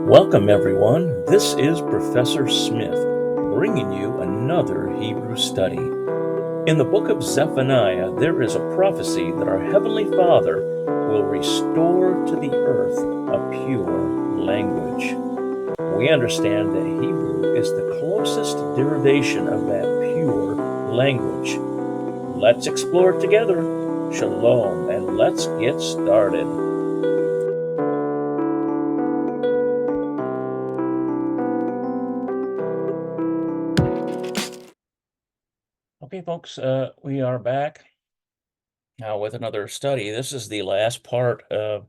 Welcome, everyone. This is Professor Smith bringing you another Hebrew study. In the book of Zephaniah, there is a prophecy that our Heavenly Father will restore to the earth a pure language. We understand that Hebrew is the closest derivation of that pure language. Let's explore it together. Shalom, and let's get started. Okay, folks, we are back now with another study. This is the last part of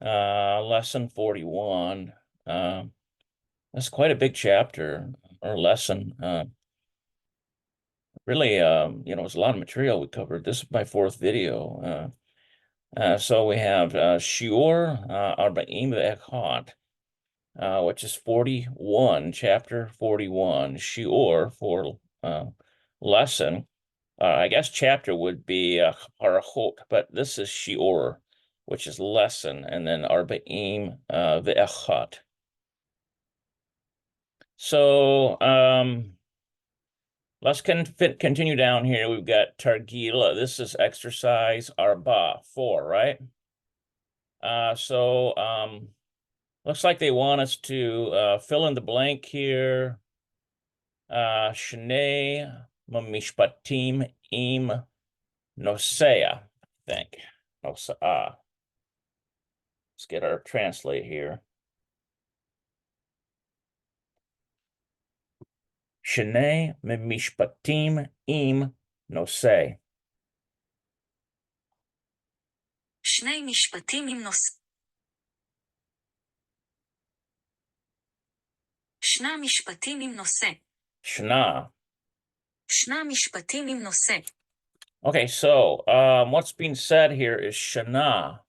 lesson 41. That's quite a big chapter or lesson. Really, it's a lot of material we covered. This is my fourth video. So we have Shiur Arba'im Ve'echad, which is 41, chapter 41. Shiur for lesson. I guess chapter would be parachot, but this is shiur, which is lesson, and then arba'im ve'echad. So let's continue down here. We've got targila. This is exercise arba, 4, right? Looks like they want us to fill in the blank here. Shnei Mishpatim im Nosea, I think. Nosea. Let's get our translate here. Shnei Mishpatim im Nosea. שני משפטים עם נושא. שנה משפטים עם נושא. Shna. שנה משפטים עם נושא. Okay, so what's being said here is Shana.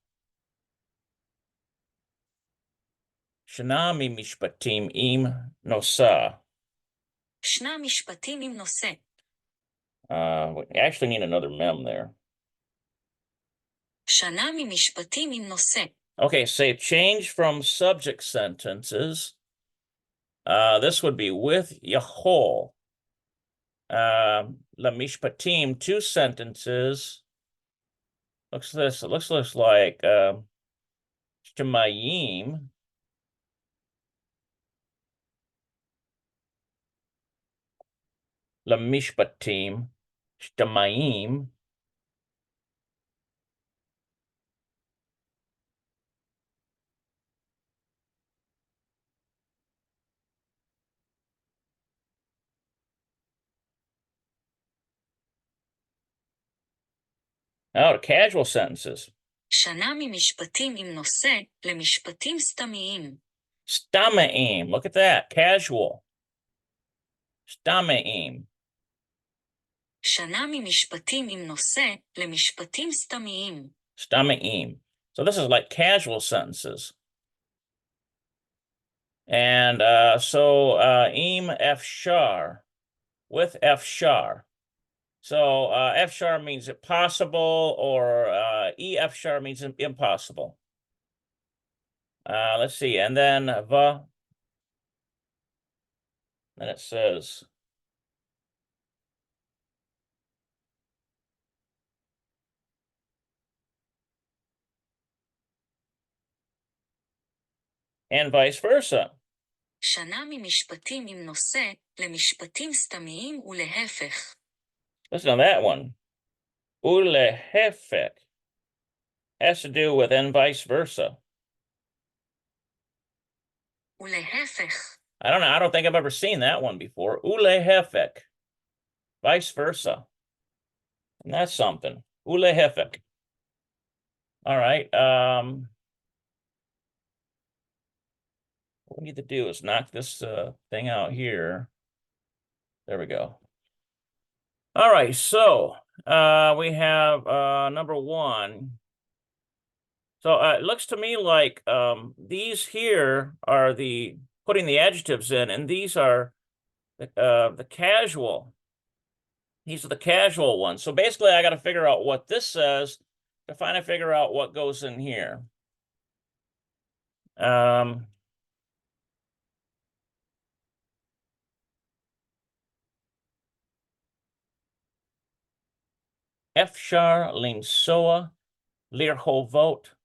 Shana mi mishpatim im nosa. שנה משפטים עם נושא. We actually need another mem there. שנה ממשפטים עם נושא. Okay, say change from subject sentences. This would be with Yahol. La mishpatim, 2 sentences. Looks like Shemayim. La mishpatim, Shemayim. Now to casual sentences. שנה ממשפטים עם נושא למשפטים סתמיים. Stamaim, look at that, casual. Stamaim. שנה ממשפטים עם נושא למשפטים סתמיים. Stamaim. So this is like casual sentences. And im efshar, with efshar. So efshar means possible, or efshar means impossible. Let's see, and then then it says and vice versa. שנה ממשפטים עם נושא למשפטים סתמיים ולהפך. Listen to that one. Ulehefek has to do with and vice versa. ולהפך. I don't know. I don't think I've ever seen that one before. Ulehefek, vice versa. And that's something. Ulehefek. All right. What we need to do is knock this thing out here. There we go. All right, so we have number 1. So it looks to me like these here are putting the adjectives in, and these are the casual. These are the casual ones. So basically, I got to figure out what this says to figure out what goes in here. אפשר לנסוע לרחובות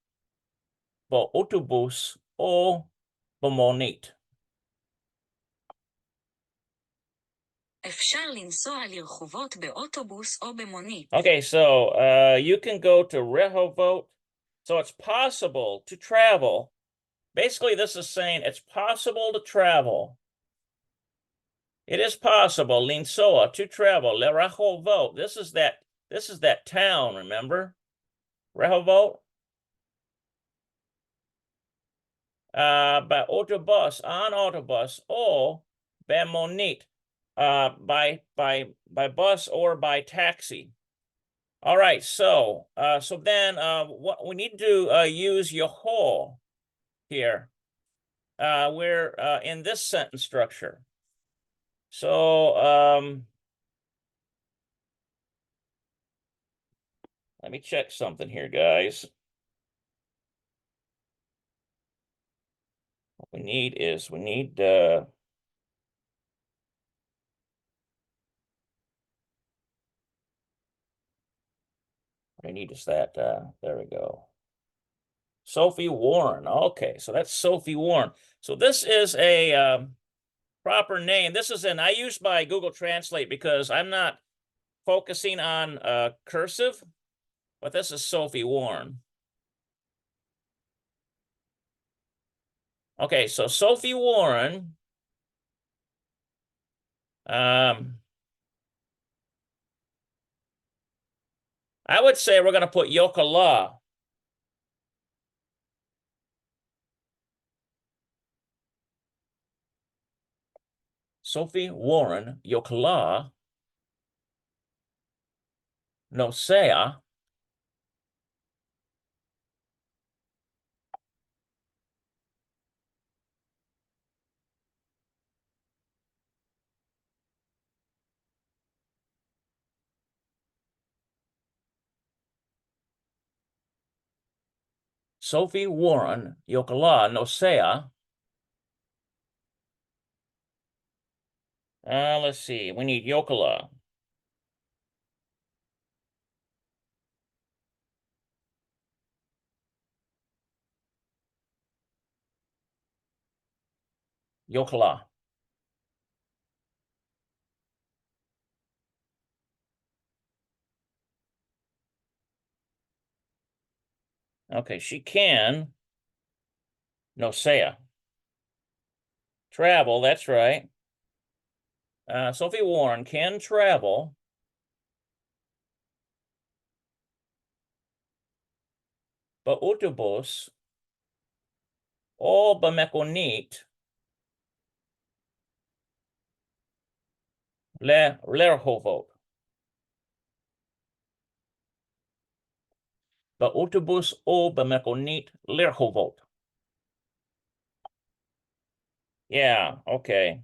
באוטובוס או במונית. אפשר לנסוע לרחובות באוטובוס או במונית. Okay, so you can go to Rehovot. So it's possible to travel. Basically, this is saying it's possible to travel. It is possible, Linsoa, to travel. Le Rehovot. This is that town, remember? Rehovot. By autobus, on autobus, or by monit, by bus or by taxi. All right, so then what we need to use Yahoo here. We're in this sentence structure. So let me check something here, guys. What we need is I need is that there we go. Sophie Warren. Okay, so that's Sophie Warren. So this is a proper name. This is I use my Google Translate because I'm not focusing on cursive, but this is Sophie Warren. Okay, so Sophie Warren. I would say we're going to put Yokala. Sophie Warren, Yokala, Nosea, Sophie Warren, Yokala, Nosea. Let's see. We need Yokala. Yokala. Okay, she can Nosea. Travel, that's right. Sophie Warren can travel באוטובוס או במכונית לרחובות. באוטובוס או במכונית לרחובות. Yeah, okay.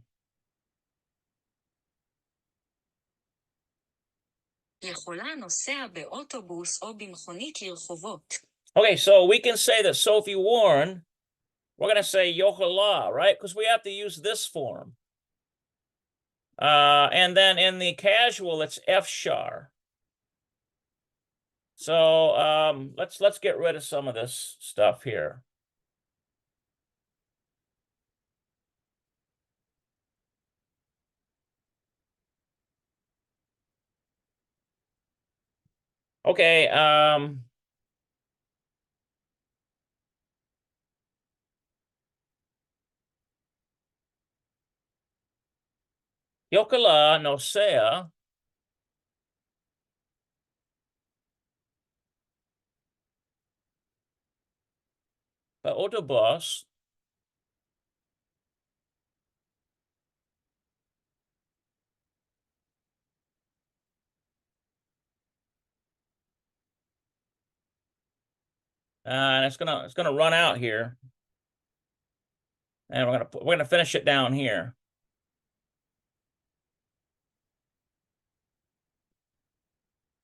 יכולה נוסע באוטובוס או במכונית לרחובות. Okay, so we can say that Sophie Warren, we're going to say Yohala, right? Because we have to use this form. And then in the casual, it's Efshar. So let's get rid of some of this stuff here. Okay, Yokala nosea באוטובוס and it's gonna run out here, and we're gonna finish it down here.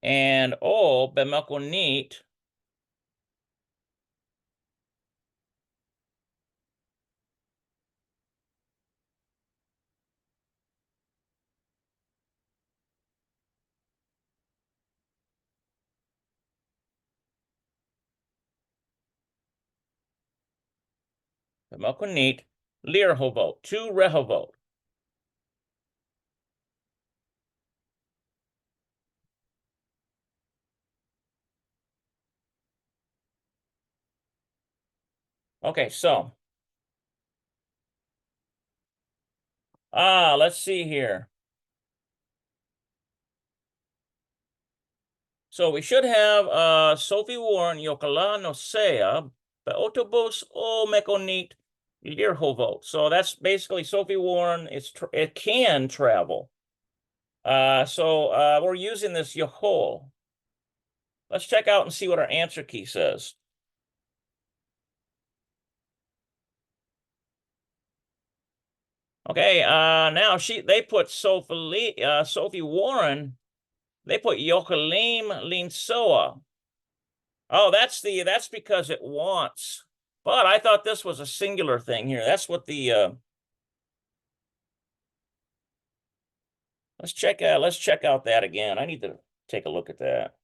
And במכונית B'makunit, lirhovot, 2 rehovot. Okay, so let's see here. So we should have Sophie Warren, Yokala Nosea, Beotobus o Mekonit Lirhovot. So that's basically Sophie Warren. It can travel. So we're using this Yahol. Let's check out and see what our answer key says. Okay, now they put Sophie Warren. They put Yokalim Linsoa. Oh, that's because it wants. But I thought this was a singular thing here. That's what the let's check out that again. I need to take a look at that.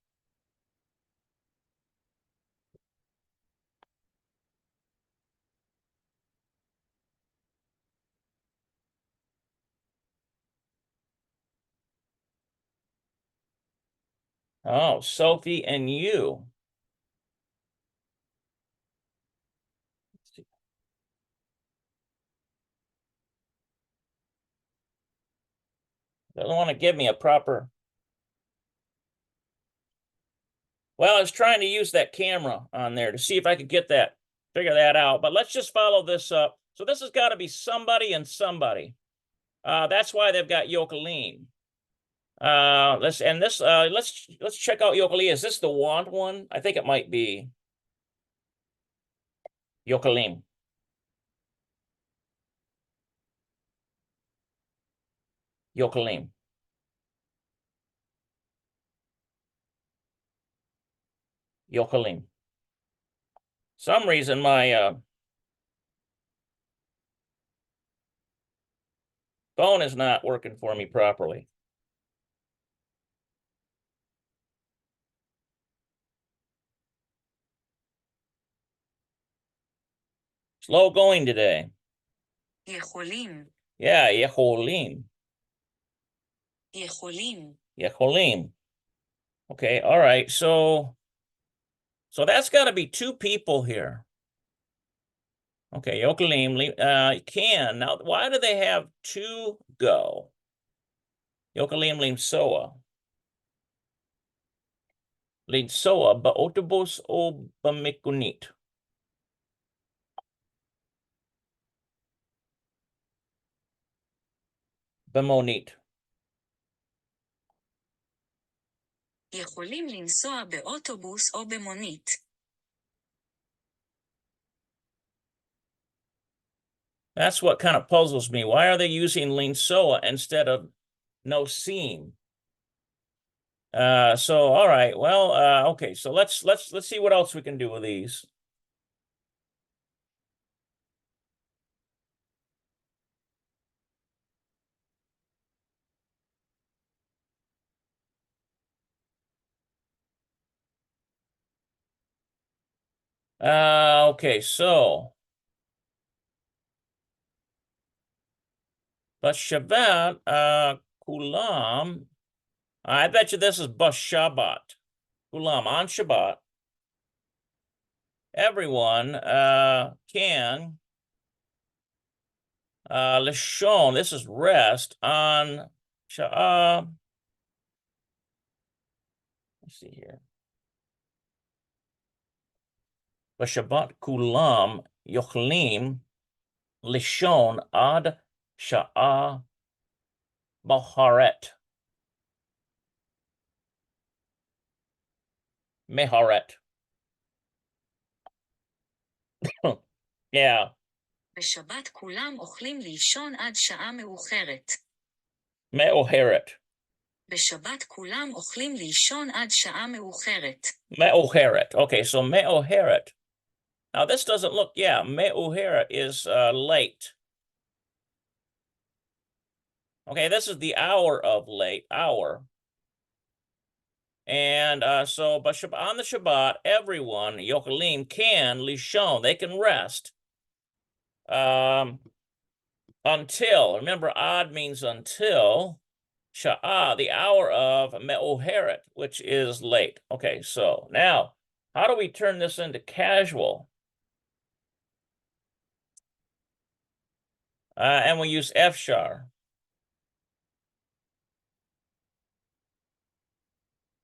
Oh, Sophie and you. Doesn't want to give me a proper. Well, I was trying to use that camera on there to see if I could figure that out. But let's just follow this up. So this has got to be somebody and somebody. That's why they've got Yokalim. Let's check out Yokalim. Is this the want one? I think it might be Yokalim. Yokalim. Yokalim. Some reason my phone is not working for me properly. Slow going today. יכולים. Yeah, Yeholim. יכולים. Yeholim. Okay, all right. So that's got to be 2 people here. Okay, Yokalim, can. Now, why do they have 2 go? Yokalim Limsoa. Limsoa baotobus o bamikunit. Bemonit. יכולים לנסוע באוטובוס או במונית. That's what kind of puzzles me. Why are they using Linsoa instead of no seam? So all right. Well, okay. So let's see what else we can do with these. Okay, so Bashabat, Kulam. I bet you this is Bashabat. Kulam on Shabbat. Everyone can Lishon, this is rest on Sha'ah. Let's see here. Bashabat Kulam Yochlim Lishon ad Sha'ah Maharet. Meharet. Yeah. בשבת כולם אוכלים לישון עד שעה מאוחרת. Meoheret. בשבת כולם אוכלים לישון עד שעה מאוחרת. Meoheret. Okay, so Meoheret. Now this doesn't look, yeah, Meoheret is late. Okay, this is the hour of late, hour. And so on the Shabbat, everyone, Yochalim, can lishon, they can rest Until, remember, ad means until. Sha'ah, the hour of me'oheret, which is late. Okay, so now, how do we turn this into casual? And we use efshar.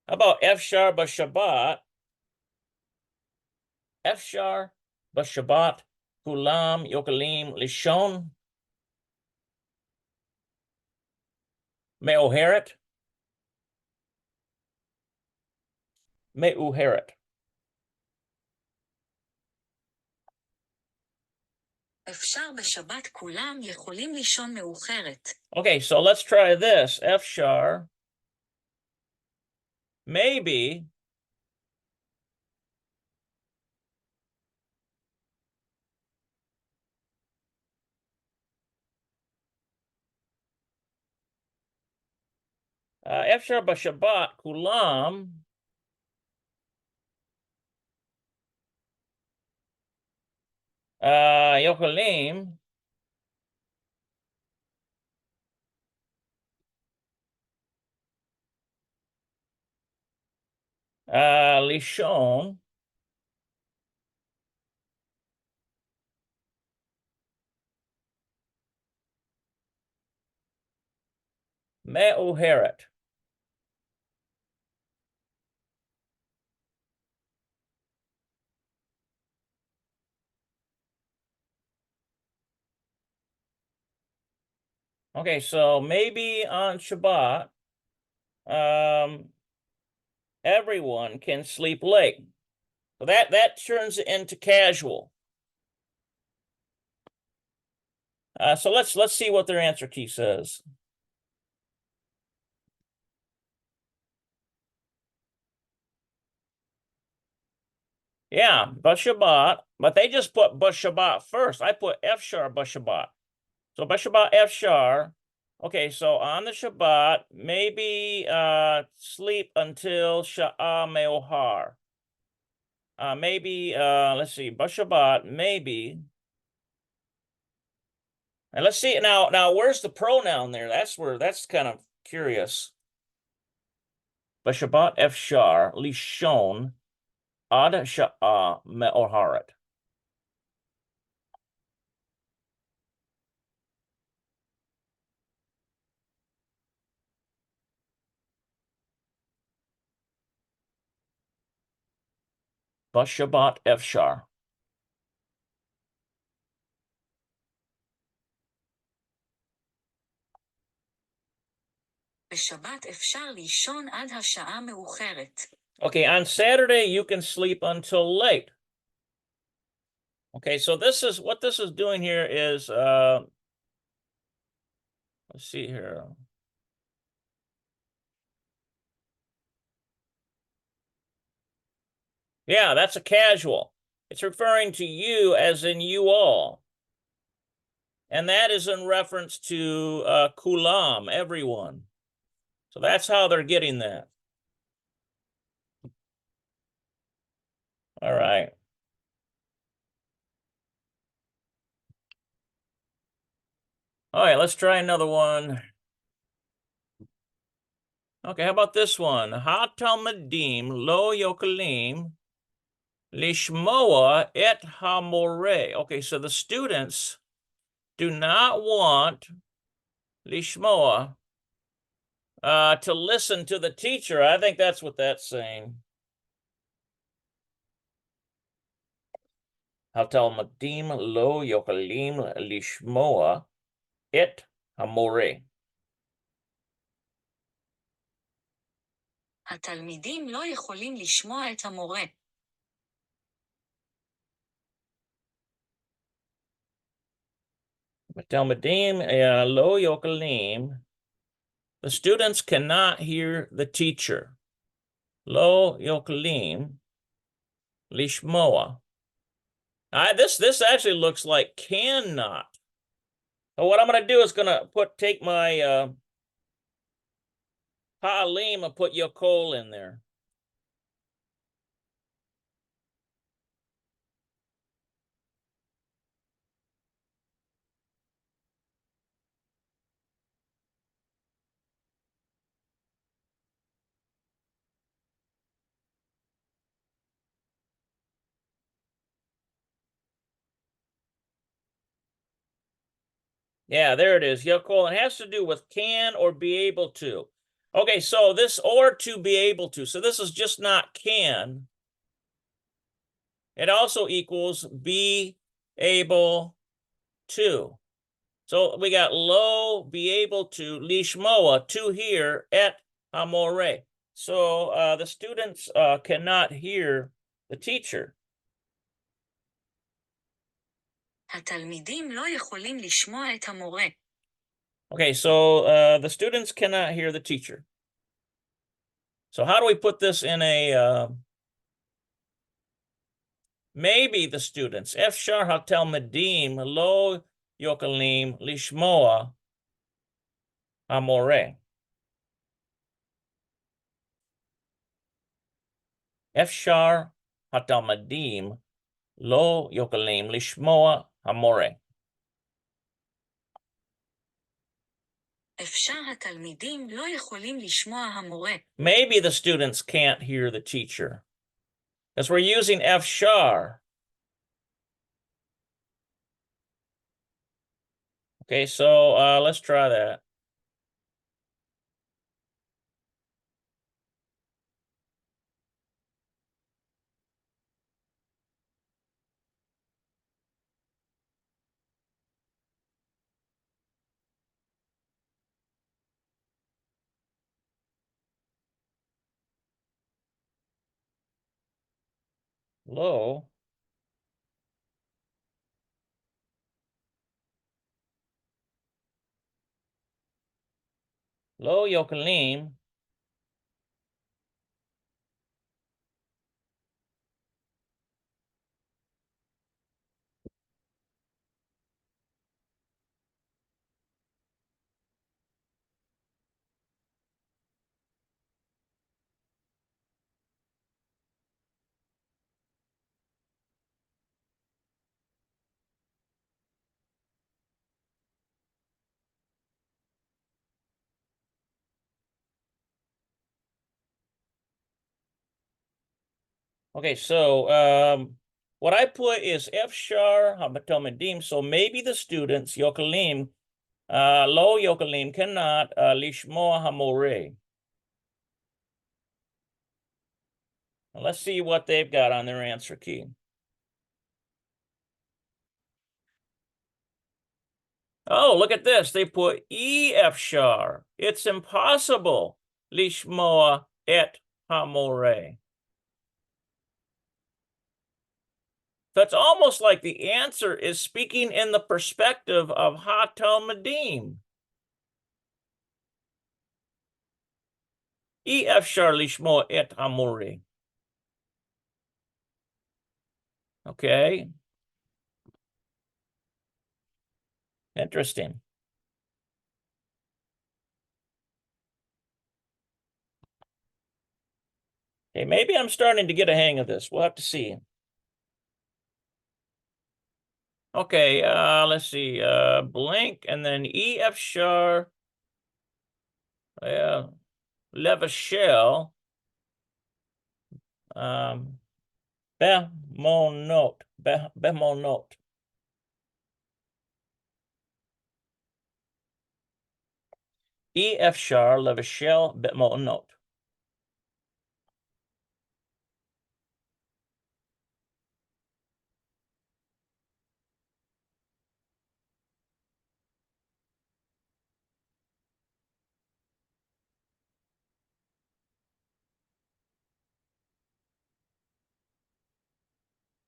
How about efshar b'shabbat? Efshar b'shabbat kulam yokalim lishon me'oheret? Me'uheret. אפשר בשבת כולם יכולים לישון מאוחרת. Okay, so let's try this. Efshar. Maybe. Efshar b'shabbat kulam. Yokalim. Lishon. Me'uheret. Okay, so maybe on Shabbat, everyone can sleep late. So that turns it into casual. So let's see what their answer key says. Yeah, b'shabbat, but they just put b'shabbat first. I put efshar b'shabbat. So b'shabbat efshar. Okay, so on the Shabbat, maybe sleep until sha'ah me'ohar. Maybe let's see, b'shabbat, maybe. And let's see now where's the pronoun there? That's kind of curious. B'shabbat efshar lishon ad sha'ah me'oharet. B'shabbat efshar. בשבת אפשר לישון עד השעה מאוחרת. Okay, on Saturday you can sleep until late. Okay, so this is what this is doing here is let's see here. Yeah, that's a casual. It's referring to you as in you all. And that is in reference to kulam, everyone. So that's how they're getting that. All right. All right, let's try another one. Okay, how about this one? Ha-talmidim lo yokalim lishmoa et hamore. Okay, so the students do not want lishmoa to listen to the teacher. I think that's what that's saying. Ha-talmidim lo yokalim lishmoa et hamore. התלמידים לא יכולים לשמוע את המורה. Talmidim lo yokalim. The students cannot hear the teacher. Lo yokalim lishmoa. This actually looks like cannot. So what I'm going to do is take my ha'alim and put yokol in there. Yeah, there it is. Yakol. It has to do with can or be able to. Okay, so this or to be able to. So this is just not can. It also equals be able to. So we got lo, be able to, lishmoa, to hear, et amore. So the students cannot hear the teacher. התלמידים לא יכולים לשמוע את המורה. Okay, so the students cannot hear the teacher. So how do we put this in a maybe the students? Efshar hatalmidim lo yokalim lishmoa amore. Efshar hatalmidim lo yokalim lishmoa amore. אפשר התלמידים לא יכולים לשמוע המורה. Maybe the students can't hear the teacher because we're using efshar. Okay, so let's try that. Lo yokalim Okay, so what I put is efshar habatomedim. So maybe the students yokalim lo yokalim cannot lishmoa hamore. Let's see what they've got on their answer key. Oh, look at this. They put efshar. It's impossible lishmoa et hamore. So it's almost like the answer is speaking in the perspective of ha-talmidim. Efshar lishmoa et hamore. Okay. Interesting. Okay, maybe I'm starting to get a hang of this. We'll have to see. Okay, let's see. Blank and then efshar levashel bemonot. Bemonot. Efshar levashel bemonot.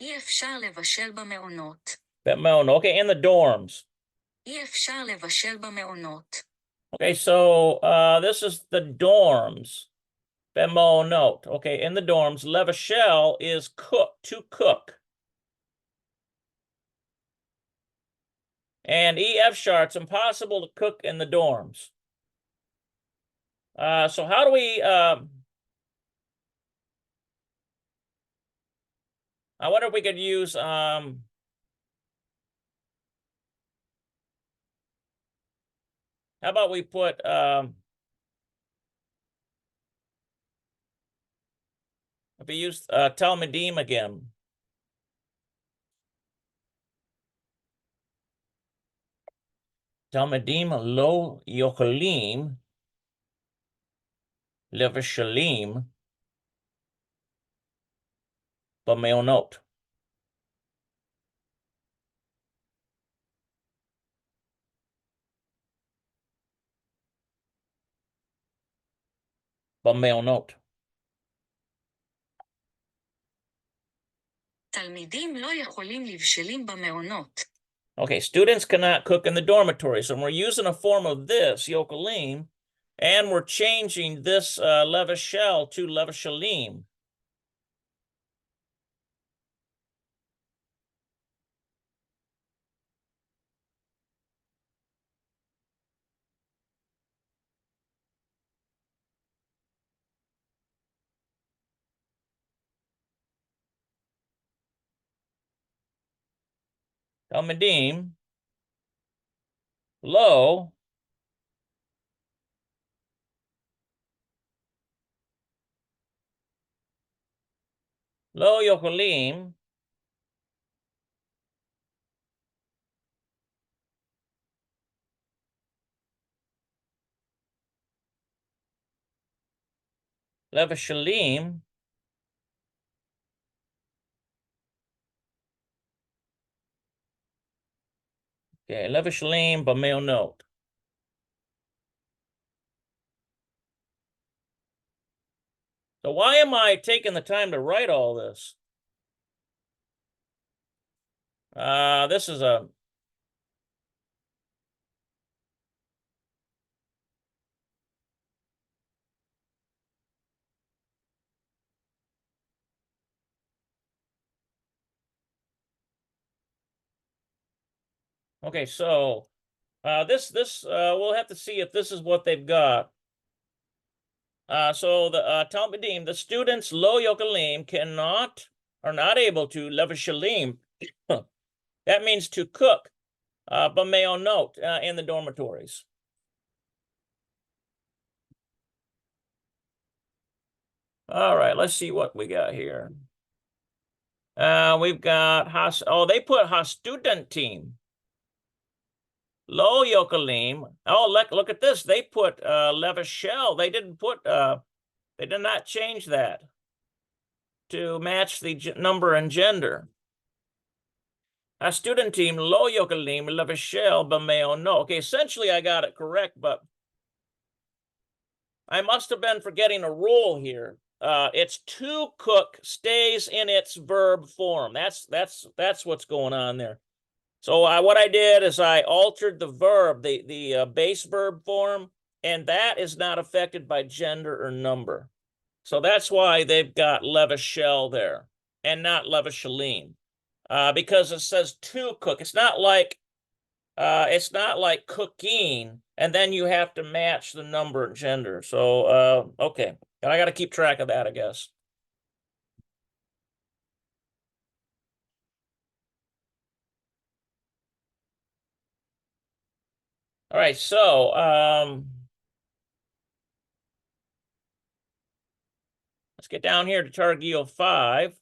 אי אפשר לבשל במעונות. Bemonot. Okay, in the dorms. אי אפשר לבשל במעונות. Okay, so this is the dorms. Bemonot. Okay, in the dorms, levashel is cook, to cook. And efshar, it's impossible to cook in the dorms. So how do we, I wonder if we could use, how about we put, if we use Talmudim again. תלמידים לא יכולים לבשלים במעונות. במעונות. תלמידים לא יכולים לבשלים במעונות. Okay, students cannot cook in the dormitories, and we're using a form of this, yokelim, and we're changing this levashel to levashalim. Talmidim, lo, lo yokelim, levashalim, okay, levashalim b'meonot. So why am I taking the time to write all this? This is a okay, so this we'll have to see if this is what they've got. So the Talmidim, the students lo yokelim are not able to levashalim. That means to cook b'meonot in the dormitories. All right, let's see what we got here. We've got they put hastudentim. Lo yokelim. Oh, look at this. They put levashel. They didn't put they did not change that to match the number and gender. Hastudentim lo yokelim levashel b'meonot. Okay, essentially I got it correct, but I must have been forgetting a rule here. It's to cook stays in its verb form. That's what's going on there. So what I did is I altered the verb, the base verb form, and that is not affected by gender or number. So that's why they've got levashel there and not levashalim, because it says to cook. It's not like cooking, and then you have to match the number and gender. So okay, and I got to keep track of that, I guess. All right, so let's get down here to Targil 5.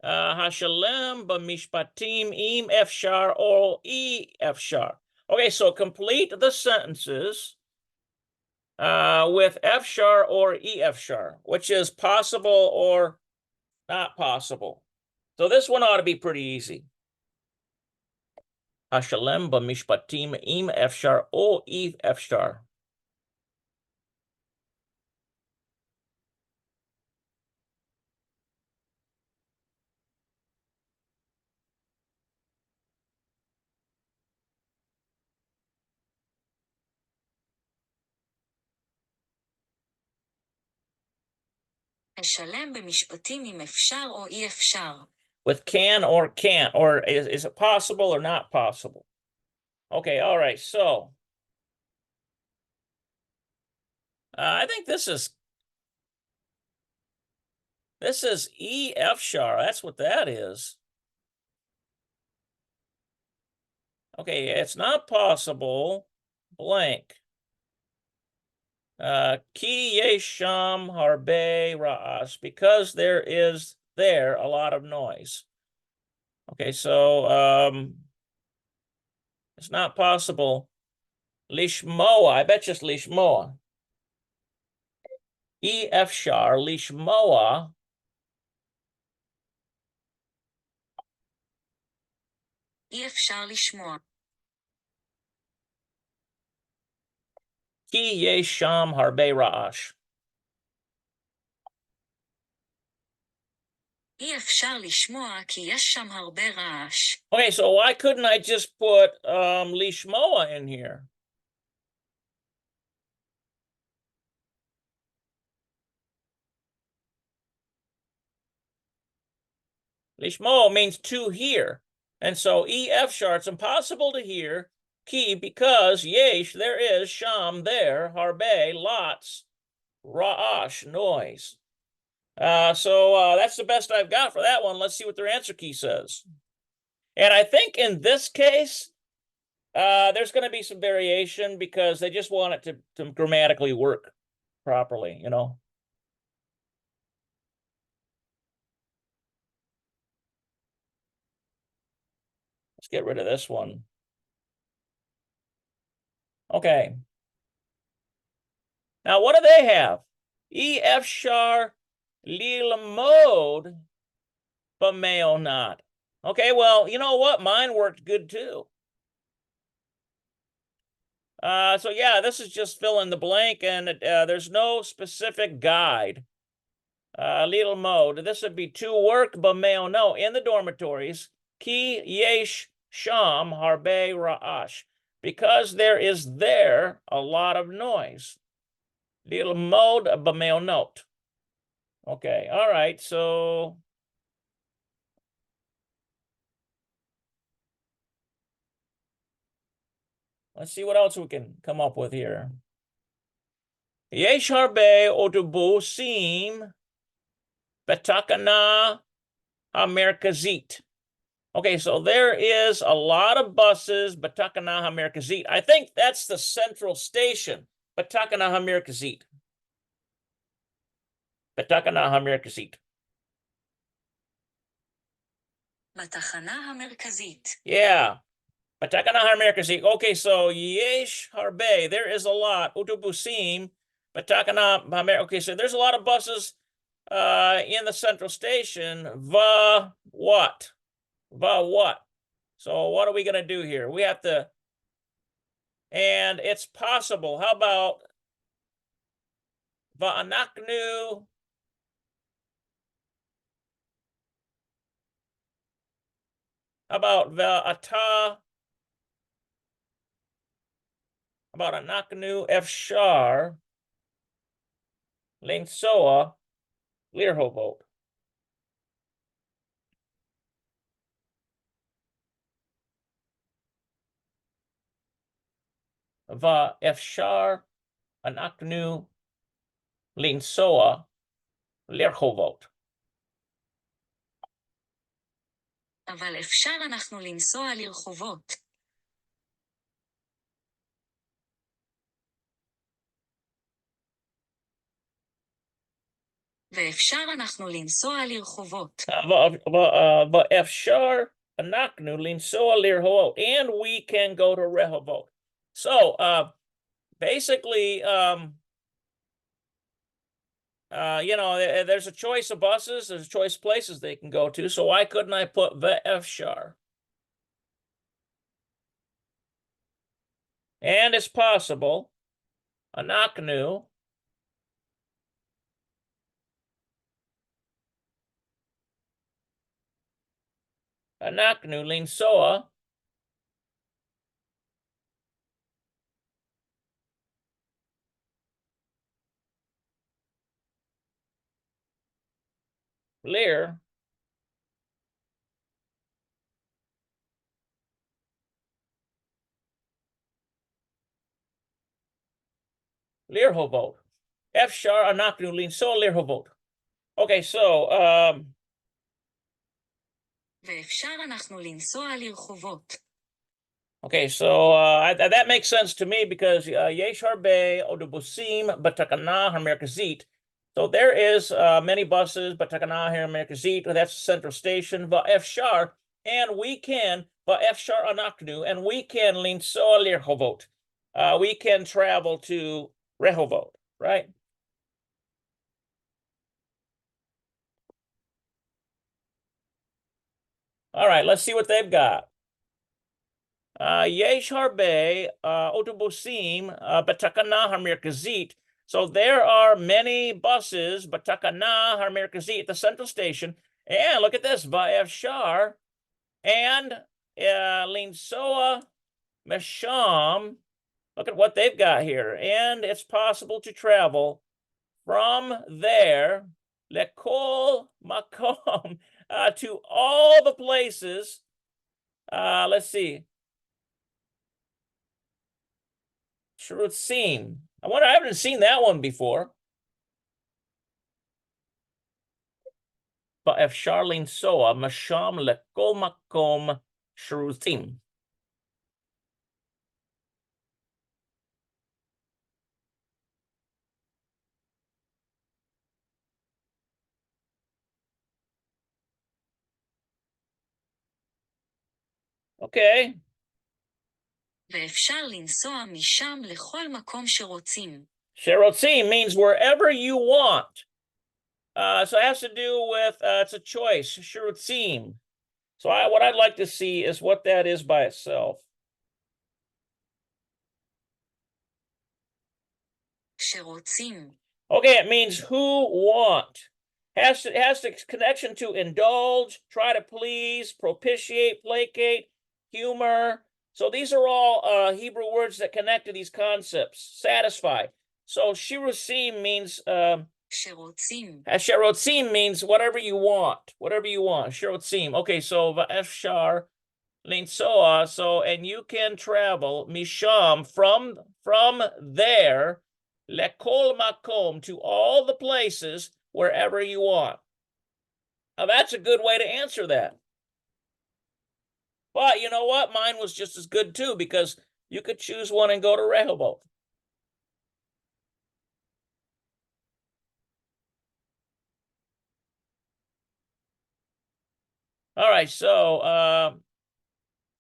Hashalem b'mishpatim im efshar or e efshar. Okay, so complete the sentences with efshar or e efshar, which is possible or not possible. So this one ought to be pretty easy. Hashalem b'mishpatim im efshar o e efshar. אשלם במשפטים אם אפשר או אי אפשר. With can or can't, or is it possible or not possible? Okay, all right, so I think this is E efshar. That's what that is. Okay, it's not possible, blank. Ki yesham harbe ra'as, because there is a lot of noise. Okay, so it's not possible. Lishmoa, I bet you it's Lishmoa. Efshar Lishmoa. אי אפשר לשמוע. Ki yesh sham harbe ra'ash. אי אפשר לשמוע כי יש שם הרבה רעש. Okay, so why couldn't I just put Lishmoa in here? Lishmoa means to hear. And so Efshar, it's impossible to hear. Ki, because yesh, there is, sham, there, harbe, lots, ra'ash, noise. So that's the best I've got for that one. Let's see what their answer key says. And I think in this case, there's going to be some variation because they just want it to grammatically work properly, you know. Let's get rid of this one. Okay. Now, what do they have? Efshar lilmod b'meo not. Okay, well, you know what? Mine worked good too. So yeah, this is just fill in the blank, and there's no specific guide. Little mode. This would be to work, b'meo no, in the dormitories. Ki yesh sham harbe ra'ash. Because there is there a lot of noise. Little mode b'meo note. Okay, all right, so let's see what else we can come up with here. Yesh harbe otobusim betakana hamerkazit. Okay, so there is a lot of buses, Batakana Hamerkazit. I think that's the central station, Batakana Hamerkazit. Batakana Hamerkazit. בתחנה המרכזית. Yeah, Batakana Hamerkazit. Okay, so yesh harbe, there is a lot. Utubusim, Batakana Hamer. Okay, so there's a lot of buses in the central station. Va what? Va what? So what are we going to do here? We have to, and it's possible. How about va'anaknu? How about va'ata? How about anaknu efshar? Lengsoa lirhovot. Va efshar anaknu lengsoa lirhovot. אבל אפשר אנחנו לנסוע לרחובות. ואפשר אנחנו לנסוע לרחובות. ואפשר אנחנו לנסוע לרחובות. And we can go to Rehovot. So basically, you know, there's a choice of buses, there's a choice of places they can go to. So why couldn't I put ve'efshar? And it's possible. Anaknu. Anaknu linsoa. Lir. Lirhovot. Efshar anaknu linsoa lirhovot. Okay, so ואפשר אנחנו לנסוע לרחובות. okay, so that makes sense to me because yesh harbe otobusim batakana hamerkazit. So there is many buses, batakana hamerkazit. That's the central station. Va'efshar, and we can, Efshar anaknu, and we can linsoa lirhovot. We can travel to Rehovot, right? All right, let's see what they've got. Yesh harbe autobusim batakana harmerkazit. So there are many buses, batakana harmerkazit, the central station. And look at this, Efshar and linsoa mesham. Look at what they've got here. And it's possible to travel from there, lekol makom, to all the places. Let's see. Shrutzim. I haven't seen that one before. But if Charlene Soa, Masham lekol makom shrutzim. Okay. ואפשר לנסוע משם לכל מקום שרוצים. Sherotzim means wherever you want. So it has to do with, it's a choice, Sherotzim. So what I'd like to see is what that is by itself. שרוצים. Okay, it means who want. Has the connection to indulge, try to please, propitiate, placate, humor. So these are all Hebrew words that connect to these concepts. Satisfy. So shirusim means שרוצים. sherotzim means whatever you want. Whatever you want. Sherotzim. Okay, so va'efshar linsoa. So and you can travel misham from there. Lekol makom, to all the places wherever you want. Now that's a good way to answer that. But you know what? Mine was just as good too, because you could choose one and go to Rehoboth. All right, so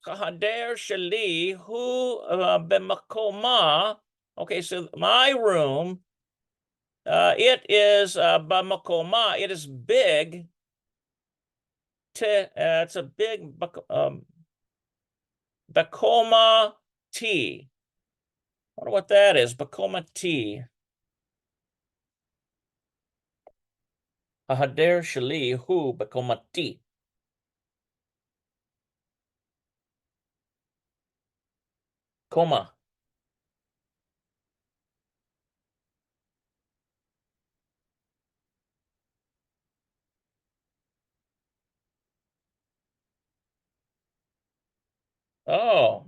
Kahader Shali Hu B'Makoma. Okay, so my room, it is B'Makoma. It is big. It's a big Bacoma T. I wonder what that is. Bacoma T. Hader Shali Hu Bacoma T. Coma. Oh.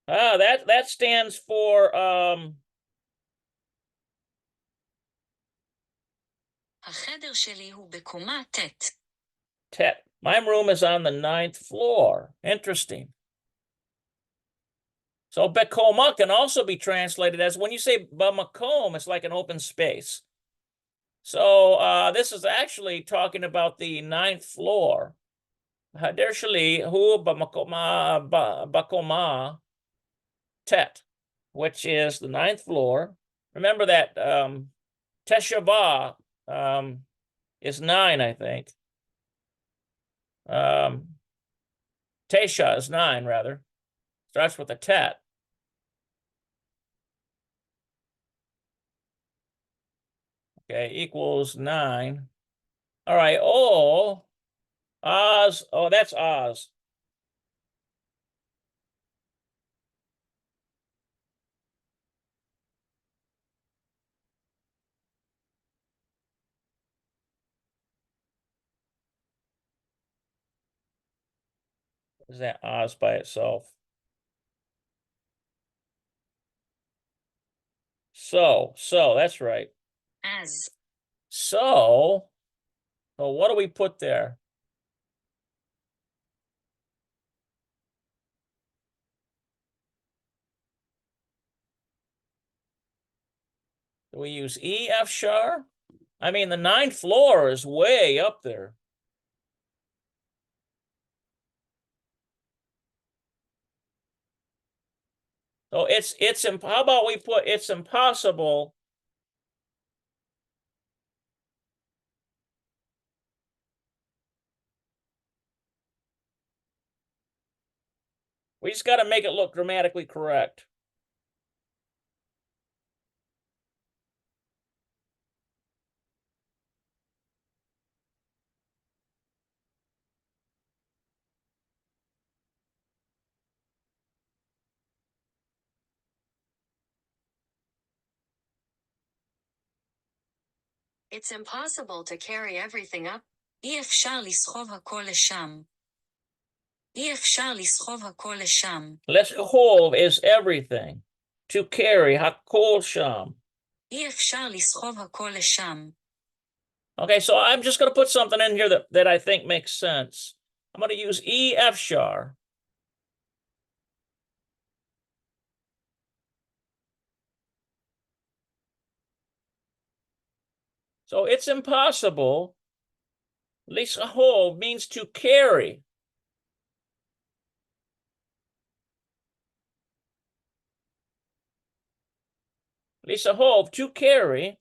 That stands for החדר שלי הוא בקומה ט'. Tet. My room is on the 9th floor. Interesting. So Bekoma can also be translated as, when you say Bamakom, it's like an open space. So this is actually talking about the 9th floor. Hader Shali Hu Bakoma Tet, which is the 9th floor. Remember that Teshuvah is 9, I think. Tesha is 9, rather. Starts with a tet. Okay, equals 9. All right, Oz. Oh, that's Oz. Is that Oz by itself? So that's right. אז. So what do we put there? Do we use E, F sharp? I mean, the 9th floor is way up there. So how about we put it's impossible. We just got to make it look grammatically correct. It's impossible to carry everything up. אי אפשר לסחוב הכל לשם. אי אפשר לסחוב הכל לשם. Leshov is everything. To carry, hakol sham. אי אפשר לסחוב הכל לשם. Okay, so I'm just going to put something in here that I think makes sense. I'm going to use efshar. So it's impossible. Lishahov means to carry. Lishahov, to carry.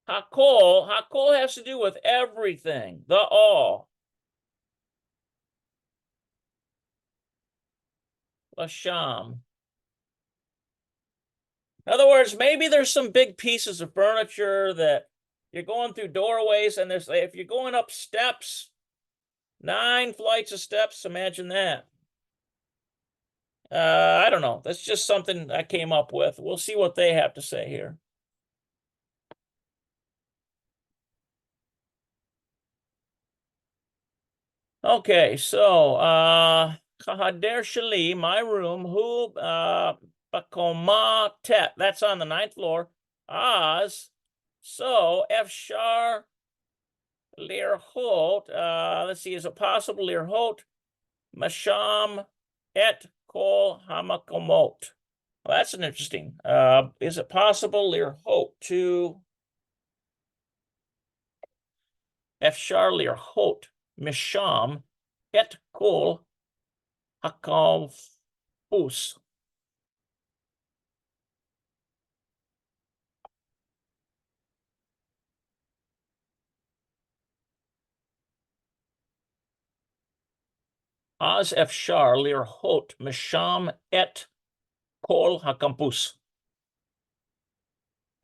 Hakol has to do with everything, the all. Lasham. In other words, maybe there's some big pieces of furniture that you're going through doorways, and there's, if you're going up steps, 9 flights of steps, imagine that. I don't know. That's just something I came up with. We'll see what they have to say here. Okay, so Kahader Shali, my room, who Bakoma Tet, that's on the 9th floor. Oz, so Efshar Lirhot, let's see, is it possible Lirhot Masham et Kol Hamakomot? Well, that's an interesting. Is it possible Lirhot to Efshar Lirhot Misham et Kol Hakovus? Az Efshar Lirhot Misham et Kol Hakampus.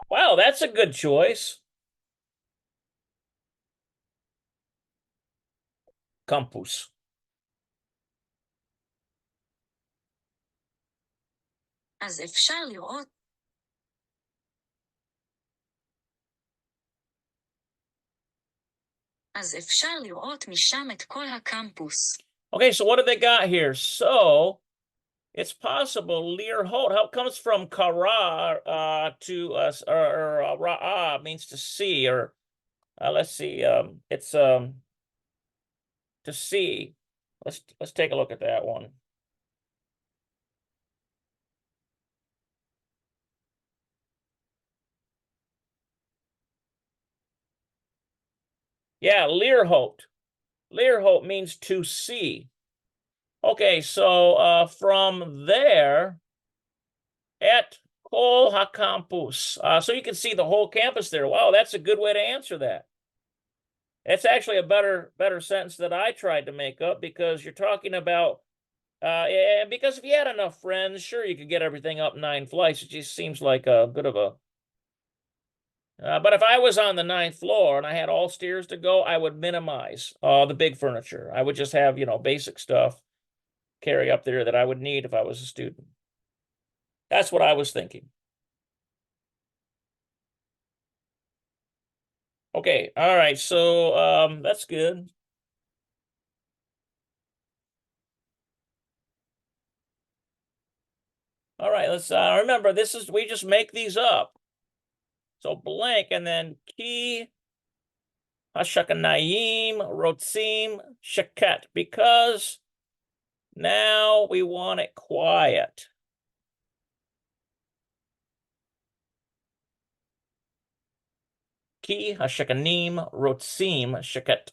Wow, that's a good choice. Campus. אז אפשר לראות. אז אפשר לראות משם את כל הקמפוס. Okay, so what do they got here? So it's possible Lirhot, how it comes from kara to us, or ra'a means to see, or let's see, it's to see. Let's take a look at that one. Yeah, Lirhot. Lirhot means to see. Okay, so from there, at Kol HaCampus. So you can see the whole campus there. Wow, that's a good way to answer that. It's actually a better sentence that I tried to make up, because you're talking about, because if you had enough friends, sure, you could get everything up 9 flights. It just seems like a bit of a... but if I was on the 9th floor and I had all stairs to go, I would minimize the big furniture. I would just have, basic stuff carry up there that I would need if I was a student. That's what I was thinking. Okay, all right, so that's good. All right, let's remember, we just make these up. So blank, and then ki hashakanayim rotzim shaket, because now we want it quiet. Ki hashakanim rotzim shaket.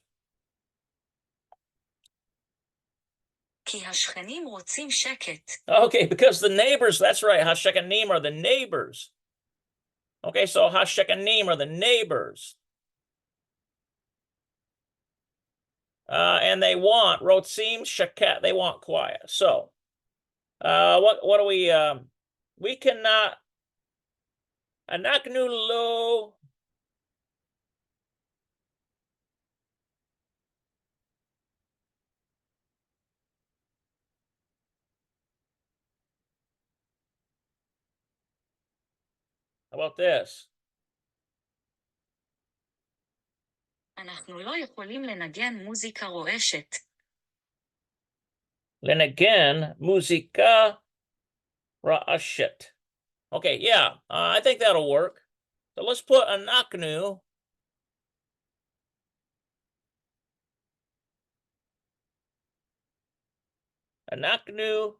כי השכנים רוצים שקט. Okay, because the neighbors, that's right, hashekanim are the neighbors. Okay, so hashekanim are the neighbors. And they want, rotzim shaket, they want quiet. So, what do we cannot, anaknu lo, how about this? אנחנו לא יכולים לנגן מוזיקה רועשת. Lenigen muzika ra'ashet. Okay, yeah, I think that'll work. So let's put anaknu. Anaknu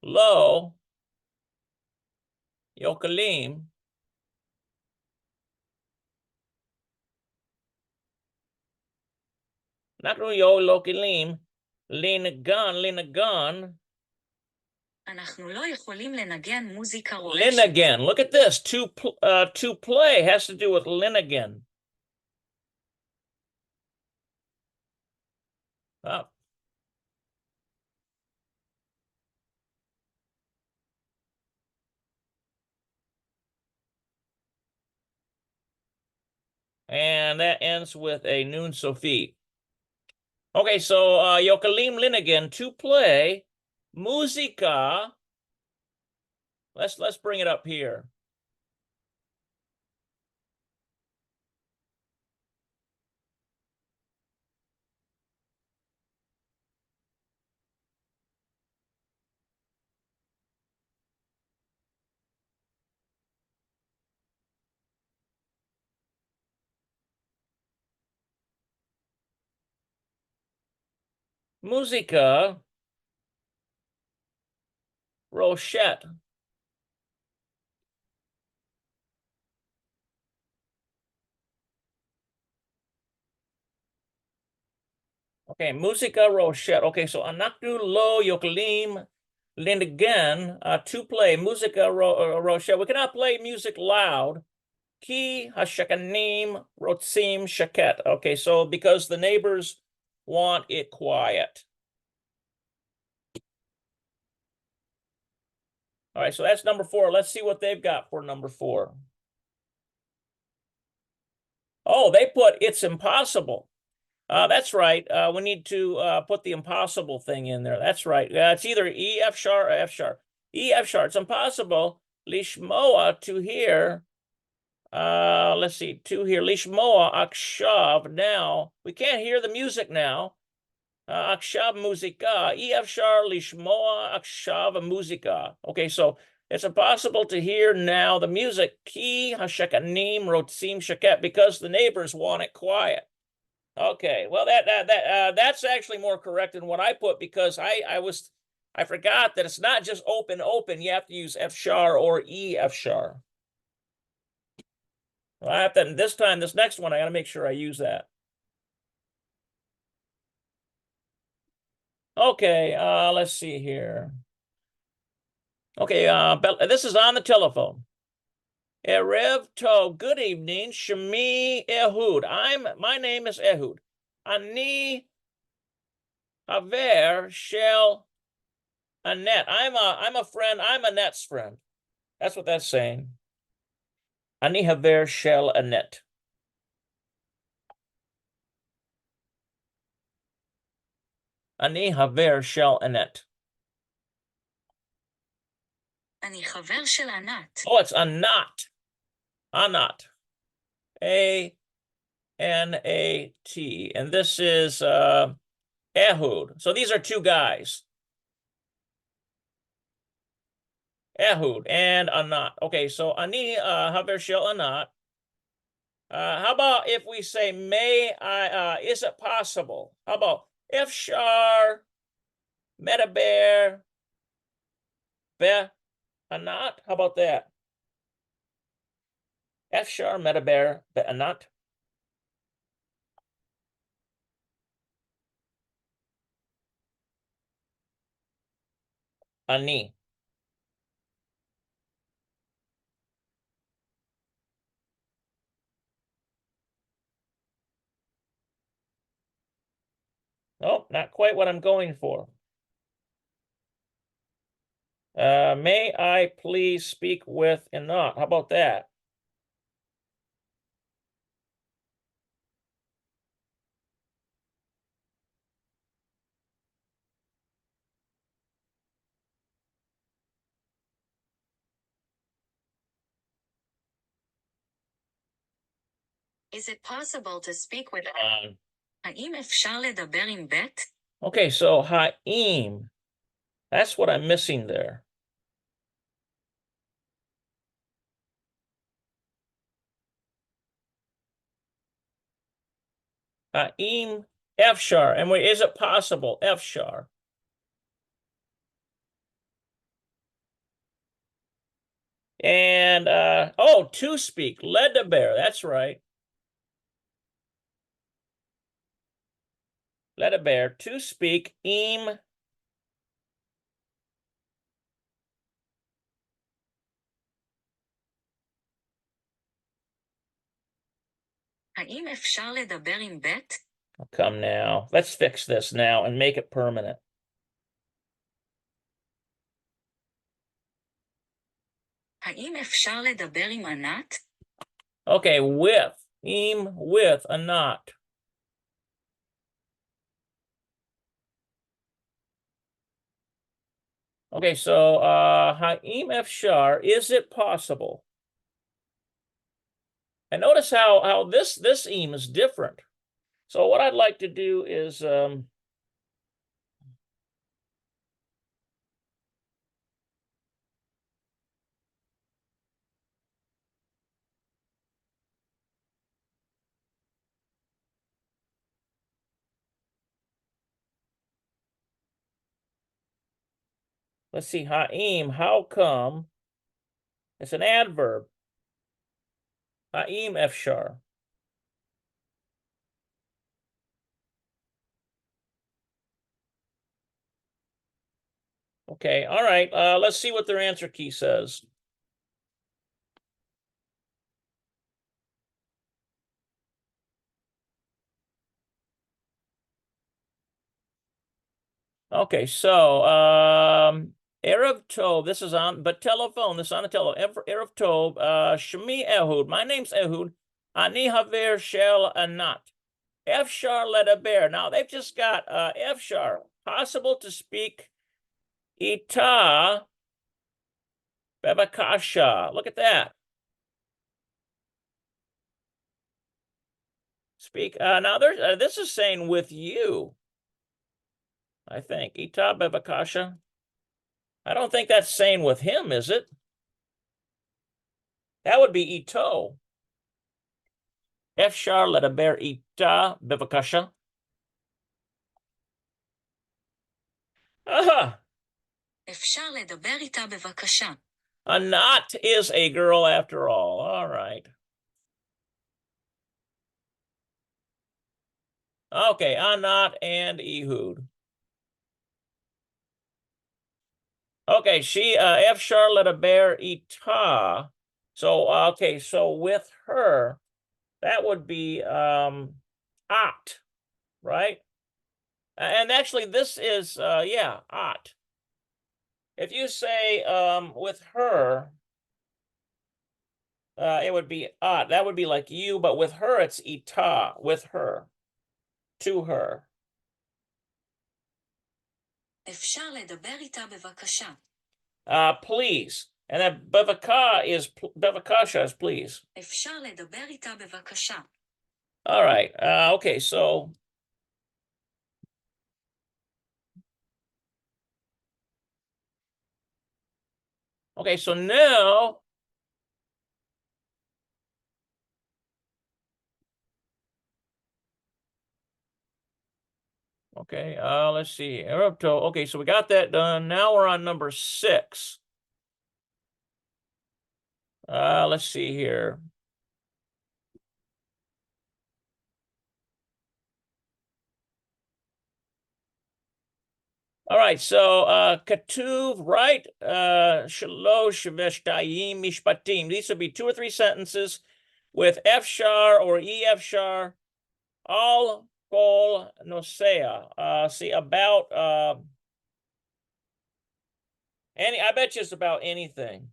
lo yokalim. Anaknu yo lokalim. Linagan. אנחנו לא יכולים לנגן מוזיקה רועשת. Linagan. Look at this. To play has to do with linagan. Oh. And that ends with a nun sophie. Okay, so yokalim linagan, to play musica. Let's bring it up here. Musica Rochette. Okay, musica Rochette. Okay, so anakdu lo yokalim lindigan, to play musica Rochette. We cannot play music loud. Ki hashakanim rotzim shaket. Okay, so because the neighbors want it quiet. All right, so that's number 4. Let's see what they've got for number 4. Oh, they put it's impossible. That's right. We need to put the impossible thing in there. That's right. It's either E, F sharp, or F sharp. E, F sharp. It's impossible. Lishmoa, to hear. Let's see. To hear. Lishmoa, akshav. Now. We can't hear the music now. Akshav muzika. E, F sharp. Lishmoa, akshav muzika. Okay, so it's impossible to hear now the music. Ki hashekanim rotzim shaket, because the neighbors want it quiet. Okay, well that's actually more correct than what I put, because I forgot that it's not just open. You have to use F sharp or E F sharp. Well, I have to this next one I got to make sure I use that. Okay, let's see here. Okay, this is on the telephone. Erev Tov, good evening. Shemi Ehud. My name is Ehud. Ani Haver Shel Annette. I'm a friend. I'm Annette's friend. That's what that's saying. Ani Haver Shel Annette. Ani Haver Shel Annette. אני חבר של ענת. Oh, it's Anat. Anat. A-N-A-T. And this is Ehud. So these are 2 guys. Ehud and Anat. Okay, so Ani Haver Shel Anat. How about if we say may I, is it possible? How about Efshar Medaber Be Anat? How about that? Efshar Medaber Be Anat. Ani. Nope, not quite what I'm going for. May I please speak with Anat? How about that? Is it possible to speak with Um, האם אפשר לדבר עם בית? okay, so ha'im. That's what I'm missing there. Ha'im efshar. And wait, is it possible? Efshar. And oh, to speak. Ledaber. That's right. Ledaber. To speak. Im. האם אפשר לדבר עם בית? Come now. Let's fix this now and make it permanent. האם אפשר לדבר עם ענת? Okay, with. Im with a not. Okay, so ha'im efshar, is it possible? And notice how this im is different. So what I'd like to do is let's see, ha'im, how come? It's an adverb. Ha'im efshar. Okay, all right. Let's see what their answer key says. Okay, so Erev Tov, this is on, but telephone, this is on the telephone. Erev Tov, Shemi Ehud. My name's Ehud. Ani Haver Shel Anat. Efshar Ledaber. Now they've just got Efshar, possible to speak Ita Bebakasha. Look at that. Speak. Now there's this is saying with you, I think. Ita Bebakasha. I don't think that's saying with him, is it? That would be Ito. Efshar Ledaber Ita Bebakasha. Aha. אפשר לדבר איתה בבקשה. Anat is a girl after all. All right. Okay, Anat and Ehud. Okay, she Efshar Ledaber Ita. So okay, so with her, that would be At, right? And actually this is yeah, At. If you say with her, it would be At. That would be like you, but with her it's Ita, with her, to her. אפשר לדבר איתה בבקשה. Please. And then Bevakasha is please. אפשר לדבר איתה בבקשה. All right. Okay, so now okay, let's see. Okay, so we got that done. Now we're on number 6. Let's see here. All right, so Katuv, right? Shalosh v'shtayim mishpatim. These would be 2 or 3 sentences with F-shar or E-F-shar. Al kol nosea. See, about I bet you it's about anything.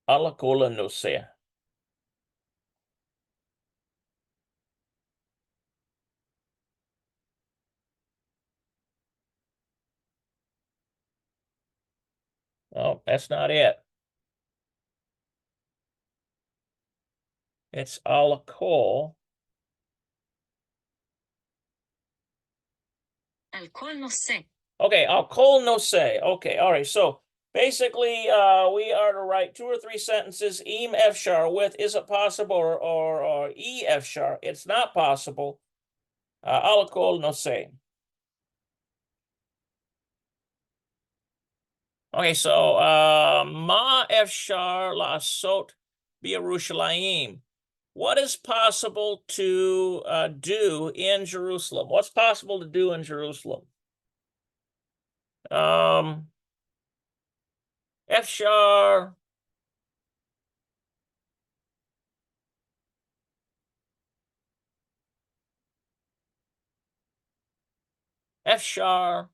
Al kol nosea. Oh, that's not it. It's al kol. על כל נושא. Okay, al kol nosea. Okay, all right. So basically, we are to write 2 or 3 sentences, im F-shar with is it possible or E F-shar. It's not possible. Al kol nosea. Okay, so ma efshar la'asot b'Yerushalayim. What is possible to do in Jerusalem? What's possible to do in Jerusalem? Efshar. Efshar.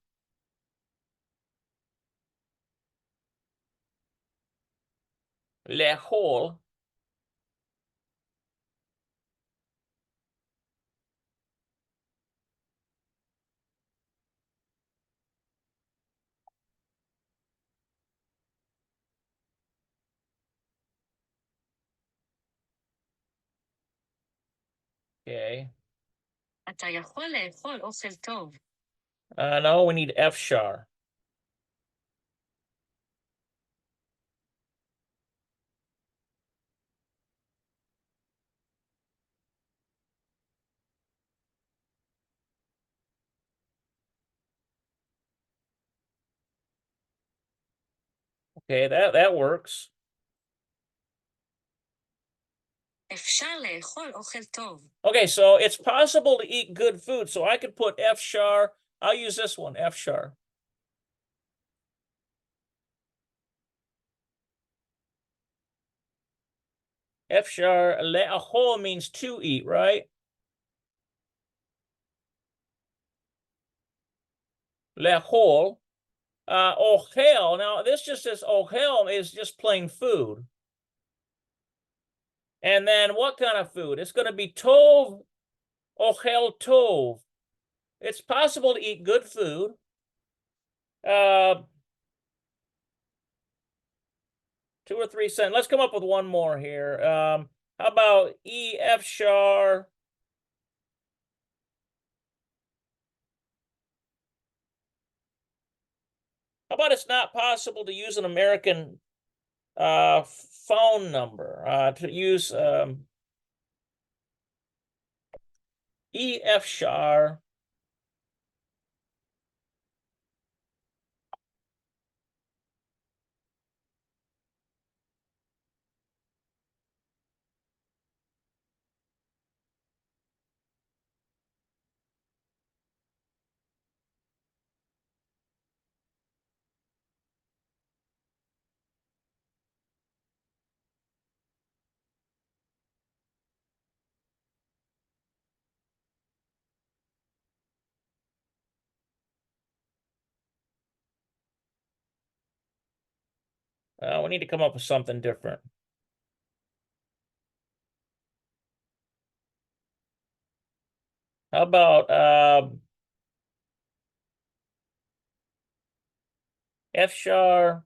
Lehol. Okay. אתה יכול לאכול אוכל טוב. No, we need Efshar. Okay, that works. אפשר לאכול אוכל טוב. Okay, so it's possible to eat good food. So I could put Efshar. I'll use this one, Efshar. Efshar le'achol means to eat, right? Le'achol. Ochel. Now, this just says ochel is just plain food. And then what kind of food? It's going to be tov, ochel tov. It's possible to eat good food. 2 or 3 cents. Let's come up with one more here. How about E.F. Shar? How about it's not possible to use an American phone number, to use E.F. Shar? We need to come up with something different. How about F char?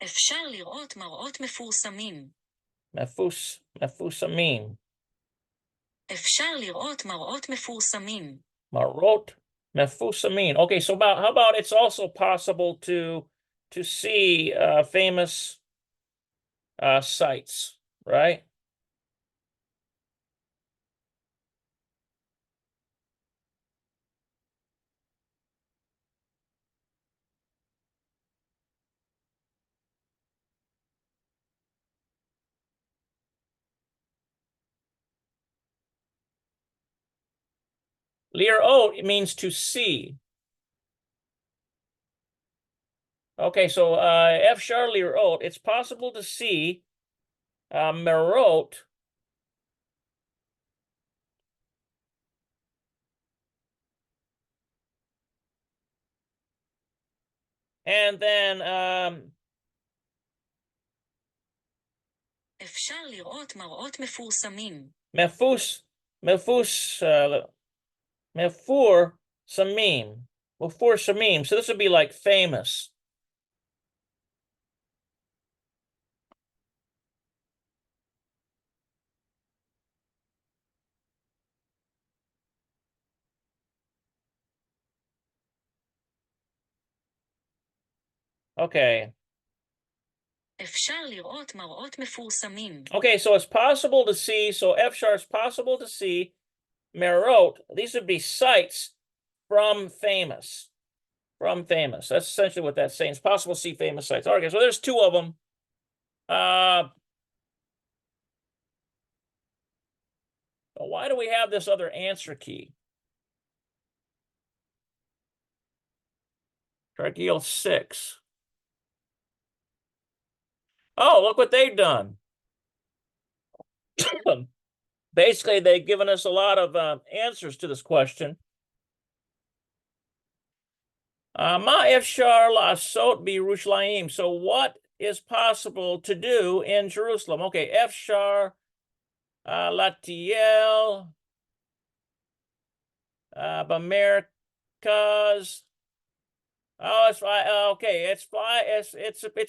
אפשר לראות מראות מפורסמים. מפורסמים. אפשר לראות מראות מפורסמים. Marot mefusamin. Okay, so how about it's also possible to see famous sites, right? Lir'ot means to see. Okay, so Efshar lir'ot, it's possible to see merot. And then אפשר לראות מראות מפורסמים. mefur samim. Mefur samim. So this would be like famous. Okay. אפשר לראות מראות מפורסמים. Okay, so it's possible to see, so Efshar is possible to see merot. These would be sites from famous. From famous. That's essentially what that's saying. It's possible to see famous sites. Okay, so there's two of them. Why do we have this other answer key? Cargill 6. Oh, look what they've done. Basically, they've given us a lot of answers to this question. Ma efshar la'asot b'Yerushalayim. So what is possible to do in Jerusalem? Okay, efshar latiel b'merkaz. Oh, it's okay. It's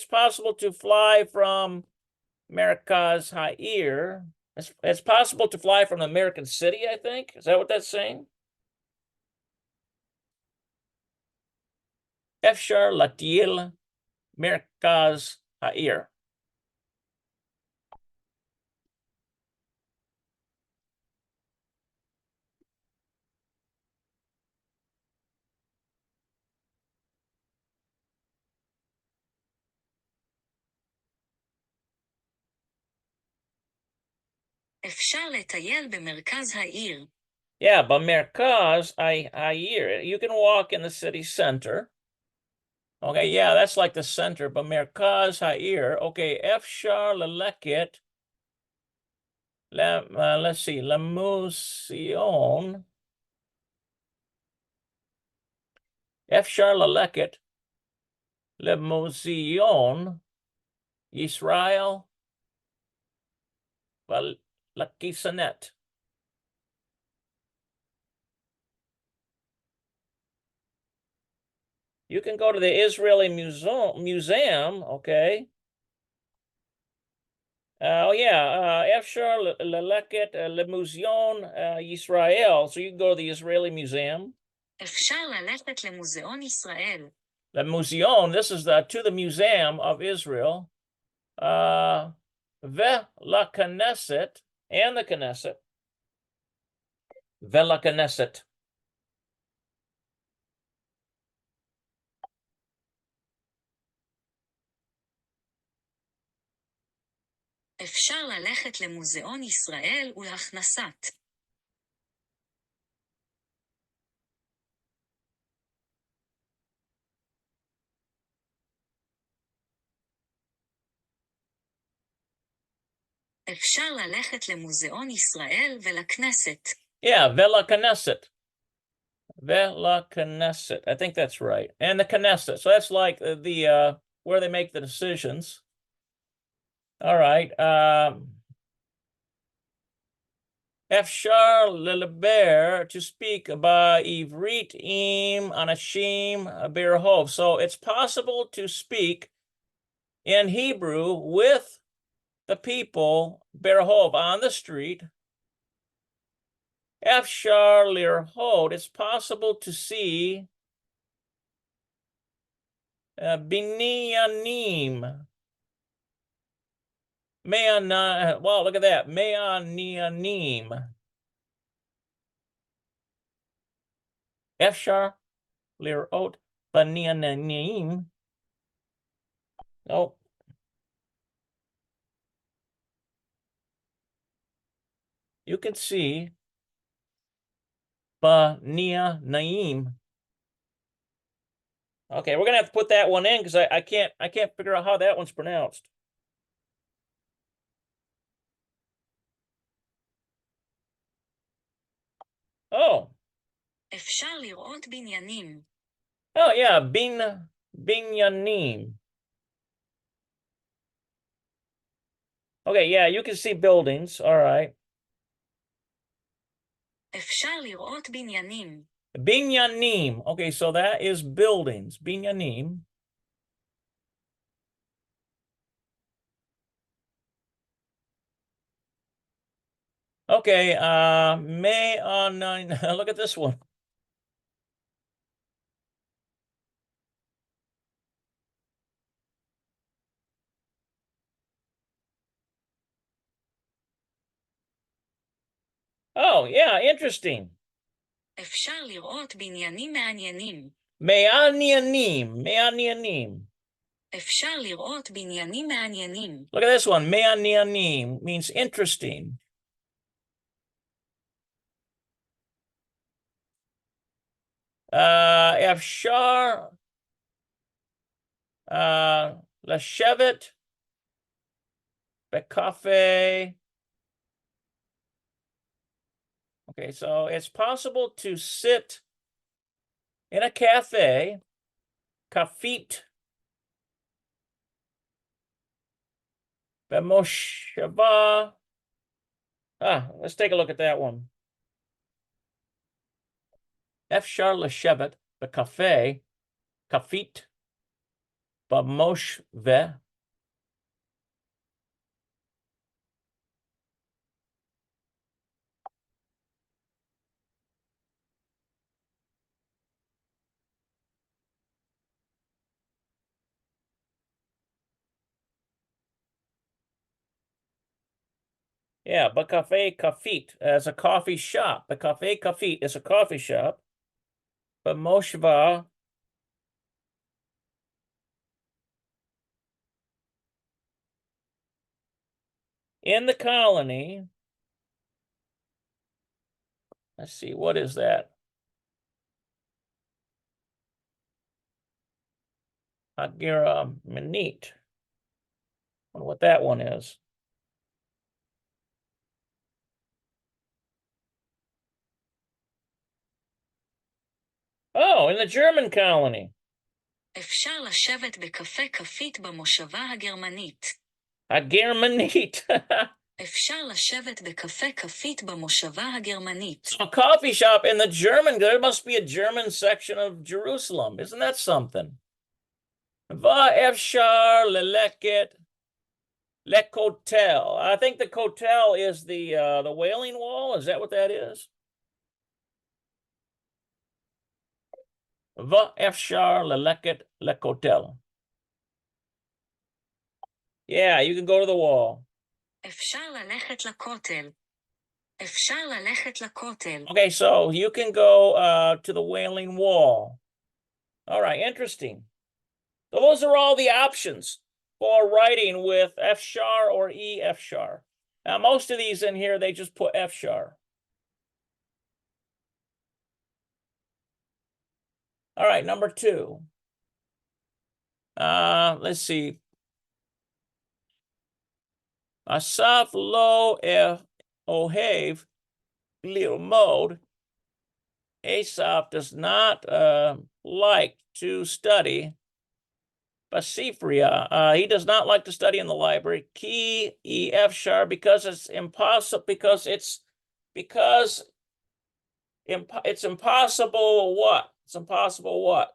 possible to fly from Merkaz Ha'ir. It's possible to fly from the American city, I think. Is that what that's saying? Efshar latil Merkaz Ha'ir. אפשר לטייל במרכז העיר. Yeah, Merkaz Ha'ir. You can walk in the city center. Okay, yeah, that's like the center. Merkaz Ha'ir. Okay, Efshar leleket. Let's see, Lemusion. Efshar leleket. Lemusion. Yisrael. Well, Lakisanet. You can go to the Israeli museum, okay? Oh yeah, Efshar leleket lemuzion Yisrael. So you can go to the Israeli museum. אפשר ללכת למוזיאון ישראל. The museum, this is to the museum of Israel. Ve la Knesset, and the Knesset. Ve la Knesset. אפשר ללכת למוזיאון ישראל ולהכנסת. אפשר ללכת למוזיאון ישראל ולכנסת. Yeah, Vela Knesset. Vela Knesset. I think that's right. And the Knesset. So that's like the where they make the decisions. All right. Efshar leleber, to speak about Ivrit im anashim berhov. So it's possible to speak in Hebrew with the people, berhov, on the street. Efshar lirhod, it's possible to see binyanim. Well, look at that. Me'anianim. Efshar lirhod binyanim. Oh. You can see Banianaim. Okay, we're gonna have to put that one in because I can't figure out how that one's pronounced. Oh. אפשר לראות בניינים. Oh yeah, binyanim. Okay, yeah, you can see buildings. All right. אפשר לראות בניינים. Binyanim. Okay, so that is buildings. Binyanim. Okay, look at this one. Oh, yeah, interesting. אפשר לראות בניינים מעניינים. Me'anianim. אפשר לראות בניינים מעניינים. Look at this one. Me'anianim means interesting. Efshar Leshevet Bekafe. Okay, so it's possible to sit in a cafe, kafit, bemoshava. Let's take a look at that one. Efshar Leshevet Bekafe, kafit, bemoshve. Yeah, Bekafe Kafit as a coffee shop. Bekafe Kafit is a coffee shop. But Moshva in the colony. Let's see, what is that? Agira Manit. I wonder what that one is. Oh, in the German colony. אפשר לשבת בקפה כפית במושבה הגרמנית. הגרמנית. אפשר לשבת בקפה כפית במושבה הגרמנית. A coffee shop in the German. There must be a German section of Jerusalem. Isn't that something? Va'efshar leleket lekotel. I think the kotel is the Wailing Wall. Is that what that is? Va'efshar leleket lekotel. Yeah, you can go to the wall. אפשר ללכת לכותל. אפשר ללכת לכותל. Okay, so you can go to the Wailing Wall. All right, interesting. Those are all the options for writing with F-char or E-F-char. Now, most of these in here, they just put F-char. All right, number 2. Let's see. Asaf lo ohev lilmod. Asaph does not like to study Basifria. He does not like to study in the library. Ki E-F-char, because it's impossible, it's impossible what? It's impossible what?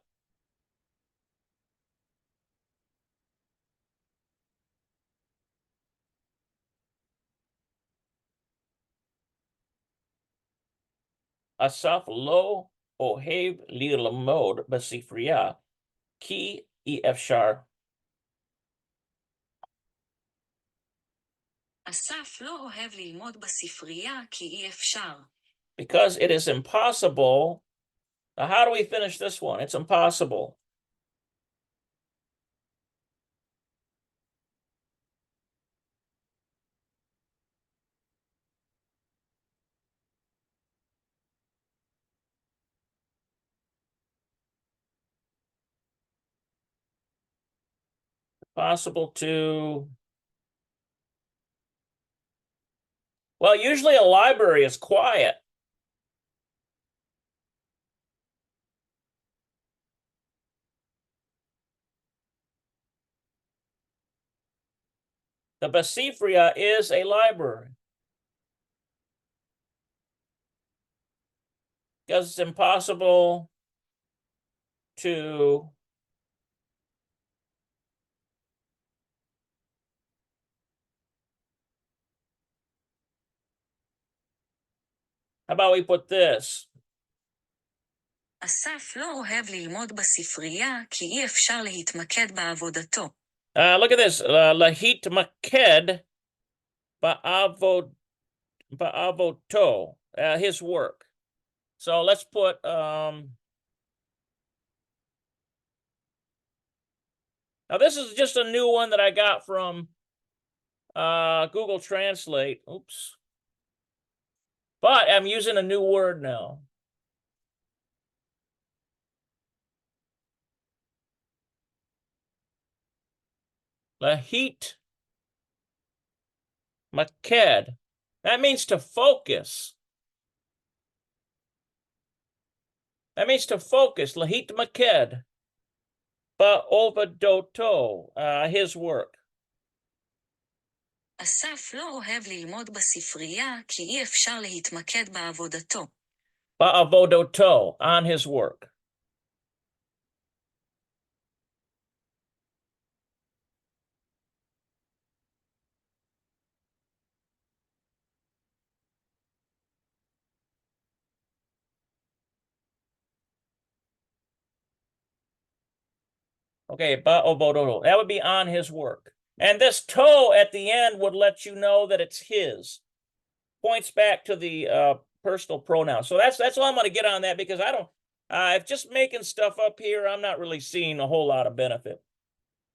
Asaf lo ohev lilmod בספרייה, כי אי אפשר. אסף לא אוהב ללמוד בספרייה כי אי אפשר. Because it is impossible. Now, how do we finish this one? It's impossible. Possible to... Well, usually a library is quiet. The Basifria is a library. Because it's impossible to... How about we put this? אסף לא אוהב ללמוד בספרייה כי אי אפשר להתמקד בעבודתו. Look at this. Lahit maked ba'avoto, his work. So let's put... Now this is just a new one that I got from Google Translate. Oops. But I'm using a new word now. Lahit maked. That means to focus. That means to focus. Lahit maked. Ba'ovadoto, his work. אסף לא אוהב ללמוד בספרייה כי אי אפשר להתמקד בעבודתו. Ba'avodoto, on his work. Okay, ba'ovodoto. That would be on his work. And this to at the end would let you know that it's his. Points back to the personal pronoun. So that's all I'm going to get on that, because I don't... if just making stuff up here, I'm not really seeing a whole lot of benefit.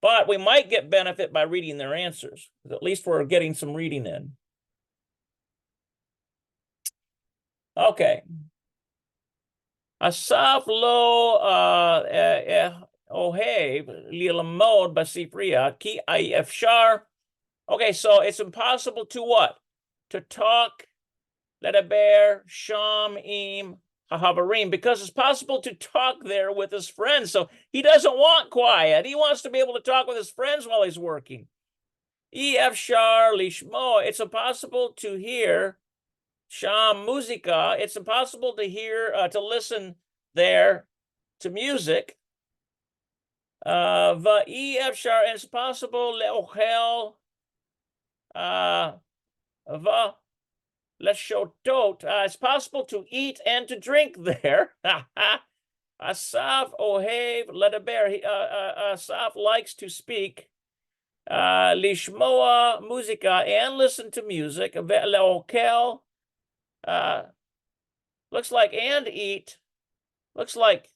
But we might get benefit by reading their answers. At least we're getting some reading in. Okay. Asaf lo ohev lilmod basifriya ki efshar. Okay, so it's impossible to what? To talk, ledaber, sham, im, hahavarim, because it's possible to talk there with his friends. So he doesn't want quiet. He wants to be able to talk with his friends while he's working. Efshar lishmo. It's impossible to hear sham musica. It's impossible to hear, to listen there to music. Va'efshar, and it's possible leochel va leshotot. It's possible to eat and to drink there. Asaf ohev ledaber. Asaf likes to speak. Lishmoa musica, and listen to music. Leochel. Looks like and eat. Looks like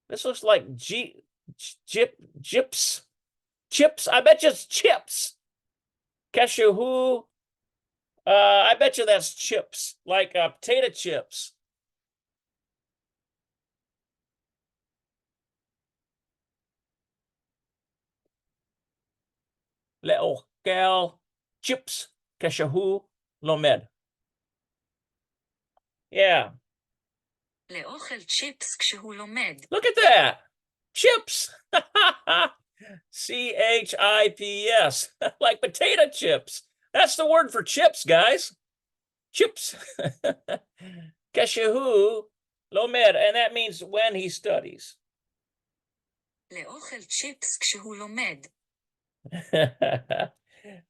this looks like chips. I bet you it's chips. Keshahu. I bet you that's chips, like potato chips. Leochel chips. Keshahu lomed. Yeah. לאוכל צ'יפס כשהוא לומד. Look at that. Chips. CHIPS. Like potato chips. That's the word for chips, guys. Chips. Keshahu lomed. And that means when he studies. לאוכל צ'יפס כשהוא לומד.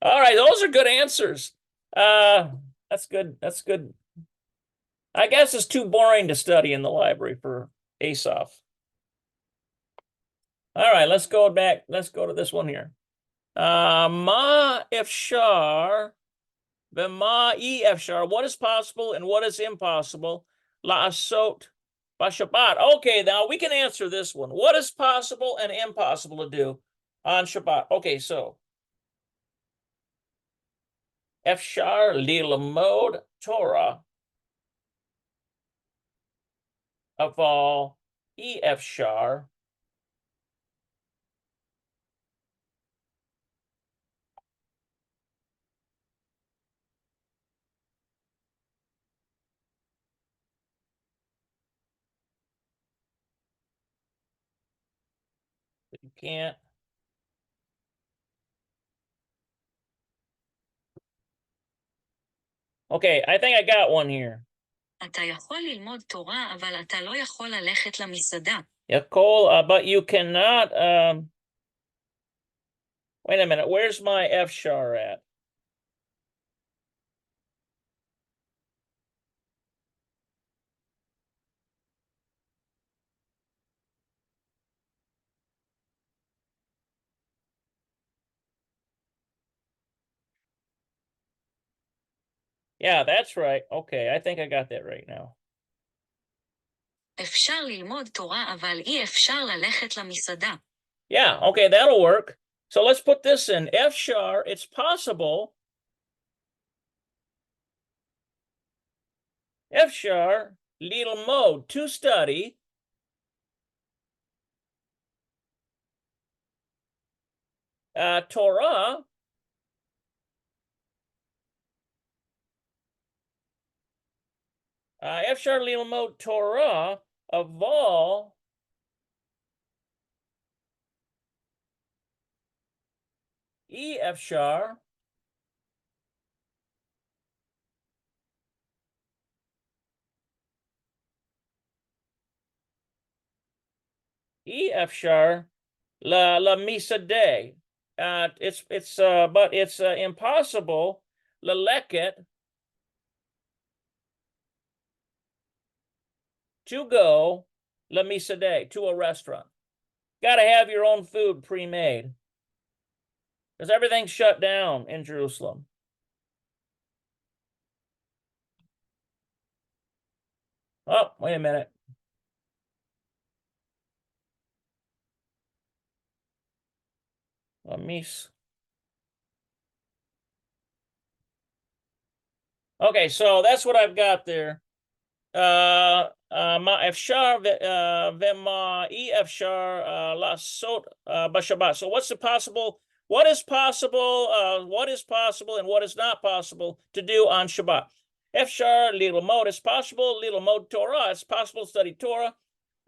All right, those are good answers. That's good. I guess it's too boring to study in the library for Asaph. All right, let's go back. Let's go to this one here. Ma efshar, v'ma efshar. What is possible and what is impossible? La'asot b'Shabbat. Okay, now we can answer this one. What is possible and impossible to do on Shabbat? Okay, so efshar lilamod Torah aval efshar. You can't. Okay, I think I got one here. אתה יכול ללמוד תורה, אבל אתה לא יכול ללכת למסעדה. Yakol, but you cannot. Wait a minute. Where's my efshar at? Yeah, that's right. Okay, I think I got that right now. אפשר ללמוד תורה, אבל אי אפשר ללכת למסעדה. Yeah, okay, that'll work. So let's put this in. Efshar, it's possible. Efshar, little mode, to study. Torah. Efshar, little mode, Torah, aval. Efshar. Efshar la misadeh. But it's impossible. Leleket, to go la misadeh, to a restaurant. Got to have your own food pre-made because everything's shut down in Jerusalem. Oh, wait a minute. Okay, so that's what I've got there. Efshar v'ma efshar lasot b'Shabbat. So what's the possible? What is possible? What is possible and what is not possible to do on Shabbat? Efshar lilmod is possible. Lilmod Torah, it's possible to study Torah.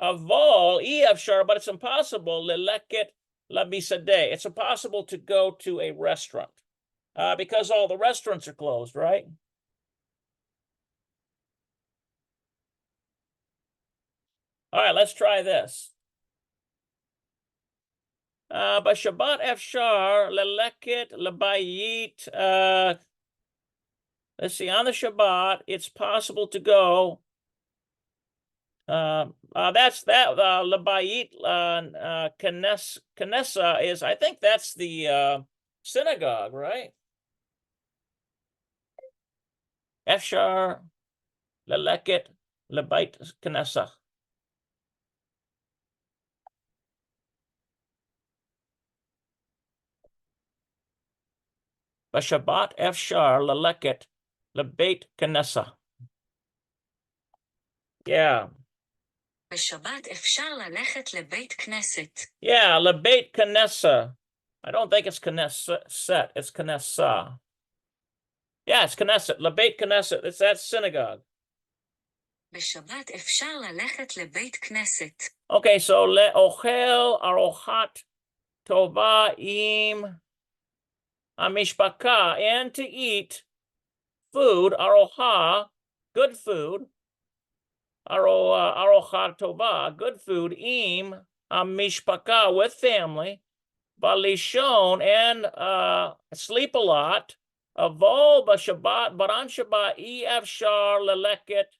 Aval efshar, but it's impossible. Leleket labisadeh. It's impossible to go to a restaurant because all the restaurants are closed, right? All right, let's try this. B'Shabbat efshar leleket lebayit. Let's see, on the Shabbat, it's possible to go. That's that. Lebayit Knessa is, I think that's the synagogue, right? Efshar leleket lebayit Knessa. B'Shabbat efshar leleket lebeit Knessa. Yeah. בשבת אפשר ללכת לבית כנסת. Yeah, lebeit Knessa. I don't think it's Knesset, it's Knessa. Yeah, it's Knesset, lebeit Knesset. It's that synagogue. בשבת אפשר ללכת לבית כנסת. Okay, so le'ochel arochat tova im amishpaka, and to eat food, aroha, good food, arochat tova, good food, im amishpaka, with family, balishon, and sleep a lot, avol b'Shabbat, but on Shabbat, efshar leleket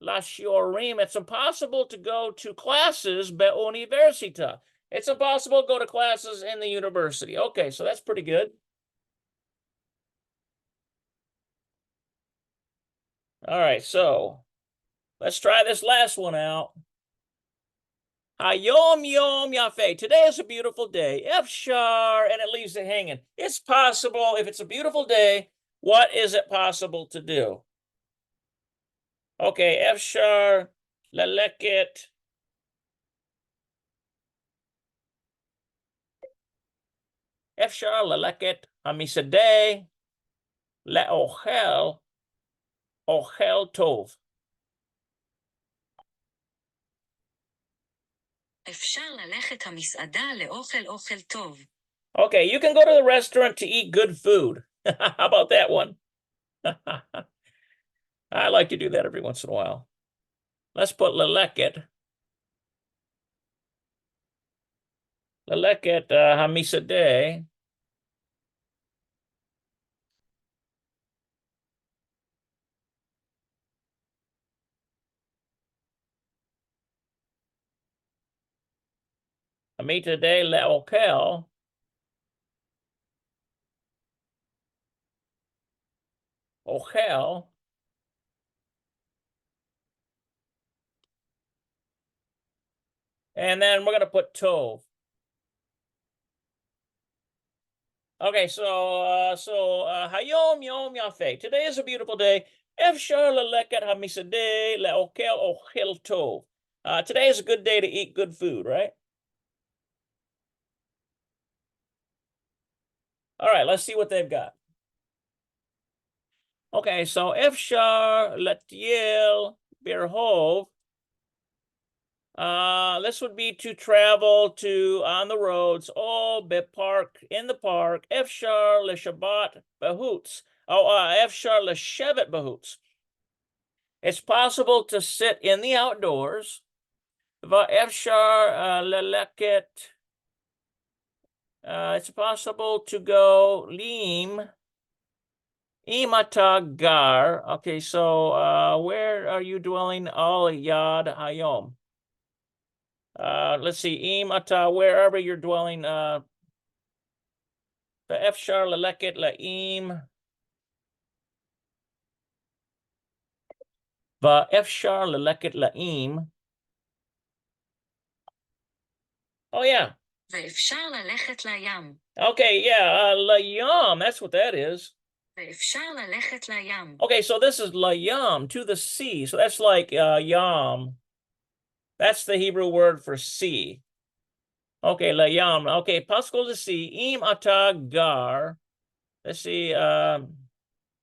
La shiurim. It's impossible to go to classes be'universita. It's impossible to go to classes in the university. Okay, so that's pretty good. All right, so let's try this last one out. Hayom yom yafeh. Today is a beautiful day. Efshar, and it leaves it hanging. It's possible, if it's a beautiful day, what is it possible to do? Okay, Efshar, leleket. Efshar leleket hamisadeh le'ochel ochel tov. אפשר ללכת המסעדה לאוכל אוכל טוב. Okay, you can go to the restaurant to eat good food. How about that one? I like to do that every once in a while. Let's put leleket. Leleket hamisadeh. Hamisadeh le'okel. Ochel. And then we're going to put tov. Okay, so hayom yom yafeh. Today is a beautiful day. Efshar leleket hamisadeh le'okel ochel tov. Today is a good day to eat good food, right? All right, let's see what they've got. Okay, so Efshar letiel birhov. This would be to travel to on the roads. Oh, park in the park. Efshar leshabat bahutz. Oh, efshar leshevet bahutz. It's possible to sit in the outdoors. Efshar leleket. It's possible to go lim. Imata gar. Okay, so where are you dwelling? Al yad hayom. Let's see, Imata, wherever you're dwelling, the Efshar leleket la'im. The Efshar leleket la'im. Oh, yeah. ואפשר ללכת לים. Okay, yeah, layam, that's what that is. ואפשר ללכת לים. Okay, so this is layam, to the sea. So that's like yam. That's the Hebrew word for sea. Okay, layam. Okay, possible to see. Im ata gar. Let's see.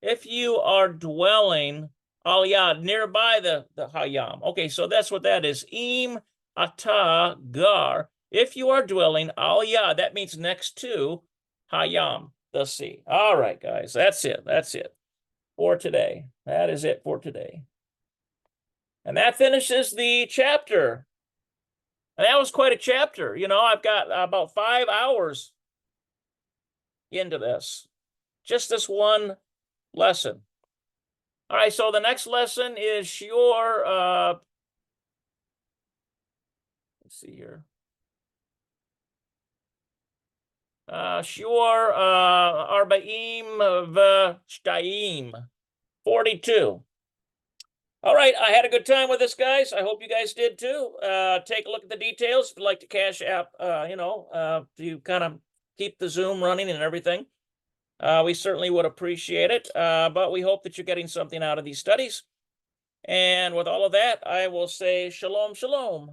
If you are dwelling al yad, nearby the hayam. Okay, so that's what that is. Im ata gar. If you are dwelling al yad, that means next to hayam, the sea. All right, guys, that's it. That's it for today. That is it for today. And that finishes the chapter. And that was quite a chapter. You know, I've got about 5 hours into this. Just this one lesson. All right, so the next lesson is shiur. Let's see here. Shiur arba'im v'shtayim, 42. All right, I had a good time with this, guys. I hope you guys did too. Take a look at the details if you'd like to Cash App, to kind of keep the Zoom running and everything. We certainly would appreciate it, but we hope that you're getting something out of these studies. And with all of that, I will say shalom, shalom.